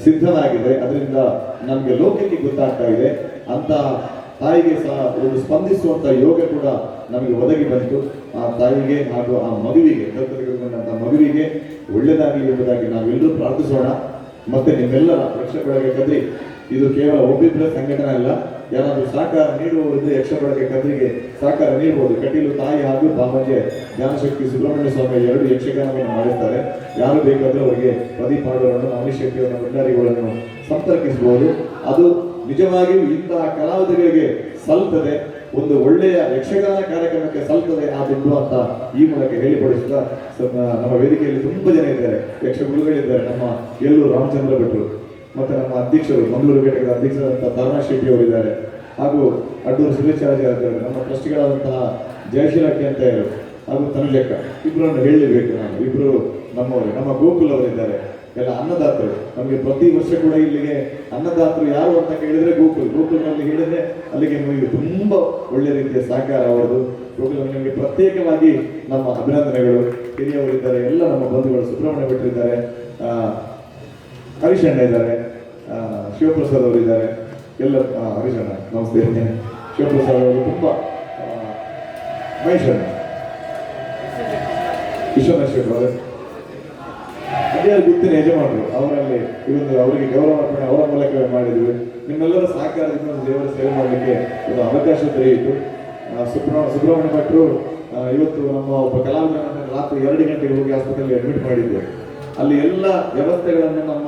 ಸಿದ್ಧನಾಗಿದೆ. ಅದರಿಂದ ನಮಗೆ ಲೋಕಕ್ಕೆ ಗೊತ್ತಾಗ್ತಾ ಇದೆ. ಅಂತ ತಾಯಿಗೆ ಸಹ ಒಂದು ಸ್ಪಂದಿಸುವಂತ ಯೋಗ ಕೂಡ ನಮಗೆ ಒದಗಿ ಬಂತು. ಆ ತಾಯಿಗೆ ಹಾಗೂ ಆ ಮಗುವಿಗೆ, ದತ್ತತೆಗೊಂಡಂತ ಮಗುವಿಗೆ ಒಳ್ಳೆಯದಾಗಲಿ ಎಂಬುದಾಗಿ ನಾವೆಲ್ಲರೂ ಪ್ರಾರ್ಥಿಸೋಣ. ಮತ್ತೆ ನಿಮ್ಮೆಲ್ಲರ ಯಕ್ಷ ಬಳಗ ಕದ್ರಿ ಇದು ಕೇವಲ ಒಬ್ಬಿಬ್ಬರ ಸಂಘಟನೆ ಅಲ್ಲ. ಯಾರಾದರೂ ಸಹಕಾರ ನೀಡುವವರಿದ್ದು ಯಕ್ಷ ಬಳಗ ಕದ್ರಿಗೆ ಸಹಕಾರ ನೀಡಬಹುದು. ಕಟೀಲು ತಾಯಿ ಹಾಗೂ ಬಾಮಂಜೆ ಜ್ಞಾನಶಕ್ತಿ ಸುಬ್ರಹ್ಮಣ್ಯ ಸ್ವಾಮಿ ಎರಡು ಯಕ್ಷಗಾನವನ್ನು ಮಾಡಿಸ್ತಾರೆ. ಯಾರು ಬೇಕಾದರೂ ಅವರಿಗೆ ಪ್ರದೀಪ್ ಮಾಡುವವರನ್ನು, ಅಮಿಶಕ್ತಿಯವರನ್ನು, ಭಂಡಾರಿಗಳನ್ನು ಸಂಪರ್ಕಿಸಬಹುದು. ಅದು ನಿಜವಾಗಿಯೂ ಇಂತಹ ಕಲಾವಿದರಿಗೆ ಸಲ್ತದೆ, ಒಂದು ಒಳ್ಳೆಯ ಯಕ್ಷಗಾನ ಕಾರ್ಯಕ್ರಮಕ್ಕೆ ಸಲ್ತದೆ ಆ ದುಡ್ಡು ಅಂತ ಈ ಮೂಲಕ ಹೇಳಿಪಡಿಸಿದ ನಮ್ಮ ವೇದಿಕೆಯಲ್ಲಿ ತುಂಬ ಜನ ಇದ್ದಾರೆ, ಯಕ್ಷ ಗುರುಗಳಿದ್ದಾರೆ. ನಮ್ಮ ಎಲ್ಲೂ ರಾಮಚಂದ್ರ ಭಟ್ರು, ಮತ್ತು ನಮ್ಮ ಅಧ್ಯಕ್ಷರು ಮಂಗಳೂರು ಘಟಕದ ಅಧ್ಯಕ್ಷರಾದಂತಹ ತರುಣ ಶೆಟ್ಟಿ ಅವರಿದ್ದಾರೆ, ಹಾಗೂ ಅಡ್ಡೂರು ಸುರೇಶಾಚಾರ್ಯ ಇದ್ದಾರೆ, ನಮ್ಮ ಟ್ರಸ್ಟಿಗಳಾದಂತಹ ಜಯಶೀಲ ಕೆಂತೆಯರು ಹಾಗೂ ತನುಜಕ್ಕ, ಇಬ್ಬರನ್ನು ಹೇಳಲೇಬೇಕು ನಾನು. ಇಬ್ಬರು ನಮ್ಮವರು, ನಮ್ಮ ಗೋಕುಲ್ ಅವರಿದ್ದಾರೆ, ಎಲ್ಲ ಅನ್ನದಾತರು. ನಮಗೆ ಪ್ರತಿ ವರ್ಷ ಕೂಡ ಇಲ್ಲಿಗೆ ಅನ್ನದಾತರು ಯಾರು ಅಂತ ಕೇಳಿದ್ರೆ ಗೋಕುಲ್ನಲ್ಲಿ ಹೇಳಿದ್ರೆ ಅಲ್ಲಿಗೆ ನಮಗೆ ತುಂಬ ಒಳ್ಳೆ ರೀತಿಯ ಸಹಕಾರ ಅವರದು. ಗೋಕುಲ್ ನಿಮಗೆ ಪ್ರತ್ಯೇಕವಾಗಿ ನಮ್ಮ ಅಭಿನಂದನೆಗಳು. ಹಿರಿಯವರಿದ್ದಾರೆ, ಎಲ್ಲ ನಮ್ಮ ಬಂಧುಗಳು, ಸುಬ್ರಹ್ಮಣ್ಯ ಭಟ್ರಿದ್ದಾರೆ, ಹರೀಶಣ್ಣ ಇದ್ದಾರೆ, ಶಿವಪ್ರಸಾದ್ ಅವರಿದ್ದಾರೆ, ಎಲ್ಲ ಹರೀಶಣ್ಣ ನಮಸ್ತೆ, ಶಿವಪ್ರಸಾದ್ ಅವರು ತುಂಬ, ಮಹೇಶಣ್ಣ, ವಿಶ್ವನಾಥ್ ಅವರು ಅದೇ ಗೊತ್ತಿನ ಯಜಮಾನರು, ಅವರಲ್ಲಿ ಇವತ್ತು ಅವರಿಗೆ ಗೌರವ ಅರ್ಪಣೆ ಅವರ ಮೂಲಕ ಮಾಡಿದ್ವಿ. ನಿಮ್ಮೆಲ್ಲರ ಸಹಕಾರದಿಂದ ದೇವರ ಸೇವೆ ಮಾಡಲಿಕ್ಕೆ ಒಂದು ಅವಕಾಶ ದೊರೆಯಿತು. ಸುಬ್ರಹ್ಮಣ್ಯ ಭಟ್ರು ಇವತ್ತು ನಮ್ಮ ಒಬ್ಬ ಕಲಾವಿದರನ್ನು ರಾತ್ರಿ 2 ಗಂಟೆಗೆ ಹೋಗಿ ಆಸ್ಪತ್ರೆಯಲ್ಲಿ ಅಡ್ಮಿಟ್ ಮಾಡಿದ್ದೆ. ಅಲ್ಲಿ ಎಲ್ಲ ವ್ಯವಸ್ಥೆಗಳನ್ನು ನಮ್ಮ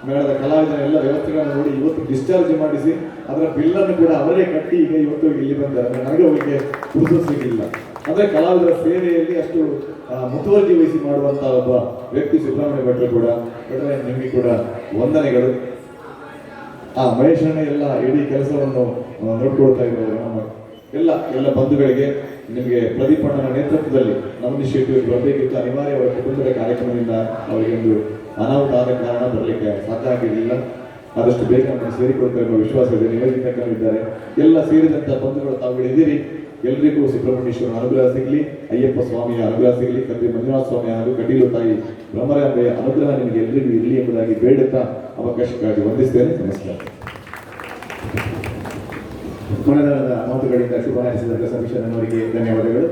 ಮೇಳದ ಕಲಾವಿದರ ಎಲ್ಲ ವ್ಯವಸ್ಥೆಗಳನ್ನು ನೋಡಿ ಇವತ್ತು ಡಿಸ್ಚಾರ್ಜ್ ಮಾಡಿಸಿ ಅದರ ಬಿಲ್ಲನ್ನು ಕೂಡ ಅವರೇ ಕಟ್ಟಿ ಈಗ ಇವತ್ತು ಇಲ್ಲಿ ಬಂದ್ದಾರೆ. ನನಗೆ ಅವರಿಗೆ ಪುರುಸು ಸಿಗಲಿಲ್ಲ. ಅಂದರೆ ಕಲಾವಿದರ ಸೇವೆಯಲ್ಲಿ ಅಷ್ಟು ಮುತುವರ್ಜಿ ವಹಿಸಿ ಮಾಡುವಂತಹ ಒಬ್ಬ ವ್ಯಕ್ತಿ ಸುಬ್ರಹ್ಮಣ್ಯ ಭಟ್ರು ಕೂಡ. ಭಟ್ರೆ ನಿಮಗೆ ಕೂಡ ವಂದನೆಗಳು. ಮಹೇಶಣ್ಣ ಎಲ್ಲ ಇಡೀ ಕೆಲಸವನ್ನು ನೋಡ್ಕೊಳ್ತಾ ಇದ್ದಾರೆ. ನಮ್ಮ ಎಲ್ಲ ಬಂಧುಗಳಿಗೆ ನಿಮಗೆ ಪ್ರದೀಪಣ್ಣನ ನೇತೃತ್ವದಲ್ಲಿ ನವನಿ ಶೆಟ್ಟಿ ಬರಬೇಕಿತ್ತು, ಅನಿವಾರ್ಯ ಅವರ ಕುಟುಂಬದ ಕಾರ್ಯಕ್ರಮದಿಂದ ಅವರಿಗೆ ಒಂದು ಅನಾಹುತ ಆದ ಕಾರಣ ಬರಲಿಕ್ಕೆ ಸಾಧ್ಯ ಆಗಿರಲಿಲ್ಲ. ಆದಷ್ಟು ಬೇಗ ನಮ್ಮನ್ನು ಸೇರಿಕೊಳ್ತಾರೆ ಎಂಬ ವಿಶ್ವಾಸ ಇದೆ. ನಿವೇದಿತಕ್ಕರಿದ್ದಾರೆ, ಎಲ್ಲ ಸೇರಿದಂಥ ಬಂಧುಗಳು ತಾವುಗಳು ಇದ್ದೀರಿ. ಎಲ್ಲರಿಗೂ ಸುಬ್ರಹ್ಮಣ್ಯೇಶ್ವರನ ಅನುಗ್ರಹ ಸಿಗಲಿ, ಅಯ್ಯಪ್ಪ ಸ್ವಾಮಿಯ ಅನುಗ್ರಹ ಸಿಗಲಿ, ಕದ್ರಿ ಮಂಜುನಾಥ ಸ್ವಾಮಿ ಹಾಗೂ ಕಟೀಲು ತಾಯಿ ಬ್ರಹ್ಮರಾಂಬೆಯ ಅನುಗ್ರಹ ನಿಮಗೆ ಎಲ್ಲರಿಗೂ ಇರಲಿ ಎಂಬುದಾಗಿ ಬೇಡುತ್ತಾ ಅವಕಾಶಕ್ಕಾಗಿ ವಂದಿಸ್ತೇನೆ. ನಮಸ್ಕಾರ. ಮನದಾಳದ ಮಾತುಗಳಿಂದ ಶುಭ ಹಾರೈಸಿದ ಸತೀಶಣ್ಣನವರಿಗೆ ಧನ್ಯವಾದಗಳು.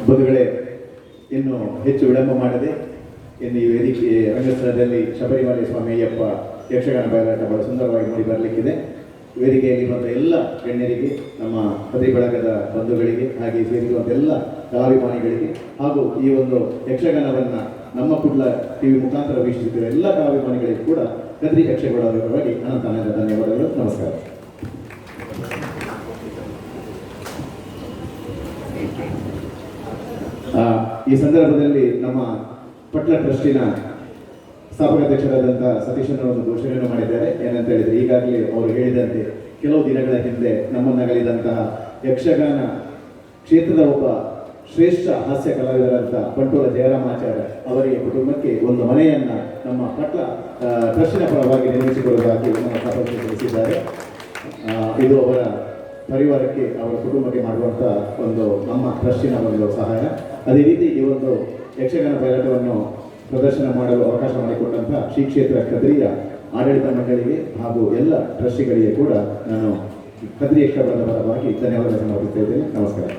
ಬಂಧುಗಳೇ, ಇನ್ನು ಹೆಚ್ಚು ವಿಳಂಬ ಮಾಡದೆ ಇನ್ನು ಈ ವೇದಿಕೆ ರಂಗಸ್ಥಳದಲ್ಲಿ ಶಬರಿಮಲೆ ಸ್ವಾಮಿ ಅಯ್ಯಪ್ಪ ಯಕ್ಷಗಾನ ಬಯಲಾಟ ಬಹಳ ಸುಂದರವಾಗಿ ಮೂಡಿ ಬರಲಿಕ್ಕಿದೆ. ವೇದಿಕೆಯಲ್ಲಿರುವಂಥ ಎಲ್ಲ ಗಣ್ಯರಿಗೆ, ನಮ್ಮ ಪದವಿ ಬಳಗದ ಬಂಧುಗಳಿಗೆ, ಹಾಗೆ ಸೇರಿರುವಂಥ ಎಲ್ಲ ಕಲಾಭಿಮಾನಿಗಳಿಗೆ ಹಾಗೂ ಈ ಒಂದು ಯಕ್ಷಗಾನವನ್ನು ನಮ್ಮ ಕುಡ್ಲ ಟಿವಿ ಮುಖಾಂತರ ವೀಕ್ಷಿಸುತ್ತಿರುವ ಎಲ್ಲ ಕಲಾಭಿಮಾನಿಗಳಿಗೂ ಕೂಡ ಕದ್ರಿ ಯಕ್ಷಗಾನದ ಪರವಾಗಿ ಅನಂತ ಧನ್ಯವಾದಗಳು. ನಮಸ್ಕಾರ. ಈ ಸಂದರ್ಭದಲ್ಲಿ ನಮ್ಮ ಪಟ್ಲ ಟ್ರಸ್ಟಿನ ಸ್ಥಾಪಕಾಧ್ಯಕ್ಷರಾದಂಥ ಸತೀಶಣ್ಣ ಒಂದು ಘೋಷಣೆಯನ್ನು ಮಾಡಿದ್ದಾರೆ. ಏನಂತ ಹೇಳಿದರೆ, ಈಗಾಗಲೇ ಅವರು ಹೇಳಿದಂತೆ ಕೆಲವು ದಿನಗಳ ಹಿಂದೆ ನಮ್ಮನ್ನಗಲಿದಂತಹ ಯಕ್ಷಗಾನ ಕ್ಷೇತ್ರದ ಒಬ್ಬ ಶ್ರೇಷ್ಠ ಹಾಸ್ಯ ಕಲಾವಿದರಾದಂಥ ಬಂಟೂರ ಜಯರಾಮಾಚಾರ್ಯ ಅವರಿಗೆ ಕುಟುಂಬಕ್ಕೆ ಒಂದು ಮನೆಯನ್ನು ನಮ್ಮ ಪಟ್ಲ ಟ್ರಸ್ಟಿನ ಪರವಾಗಿ ನಿರ್ಮಿಸಿಕೊಡುವುದಾಗಿ ನಮ್ಮ ಸ್ಥಾಪಕರು ತಿಳಿಸಿದ್ದಾರೆ. ಇದು ಅವರ ಪರಿವಾರಕ್ಕೆ, ಅವರ ಕುಟುಂಬಕ್ಕೆ ಮಾಡುವಂಥ ಒಂದು ನಮ್ಮ ಟ್ರಸ್ಟಿನ ಒಂದು ಸಹಾಯ. ಅದೇ ರೀತಿ ಈ ಒಂದು ಯಕ್ಷಗಾನ ಬಯಲಾಟವನ್ನು ಪ್ರದರ್ಶನ ಮಾಡಲು ಅವಕಾಶ ಮಾಡಿಕೊಟ್ಟಂಥ ಶ್ರೀ ಕ್ಷೇತ್ರ ಕದ್ರಿಯ ಆಡಳಿತ ಮಂಡಳಿಗೆ ಹಾಗೂ ಎಲ್ಲ ಟ್ರಸ್ಟಿಗಳಿಗೆ ಕೂಡ ನಾನು ಕದ್ರಿ ಯಕ್ಷಗಾನದ ಪರವಾಗಿ ಧನ್ಯವಾದ ಸಮರ್ಪಿಸ್ತಾ ಇದ್ದೇನೆ. ನಮಸ್ಕಾರ.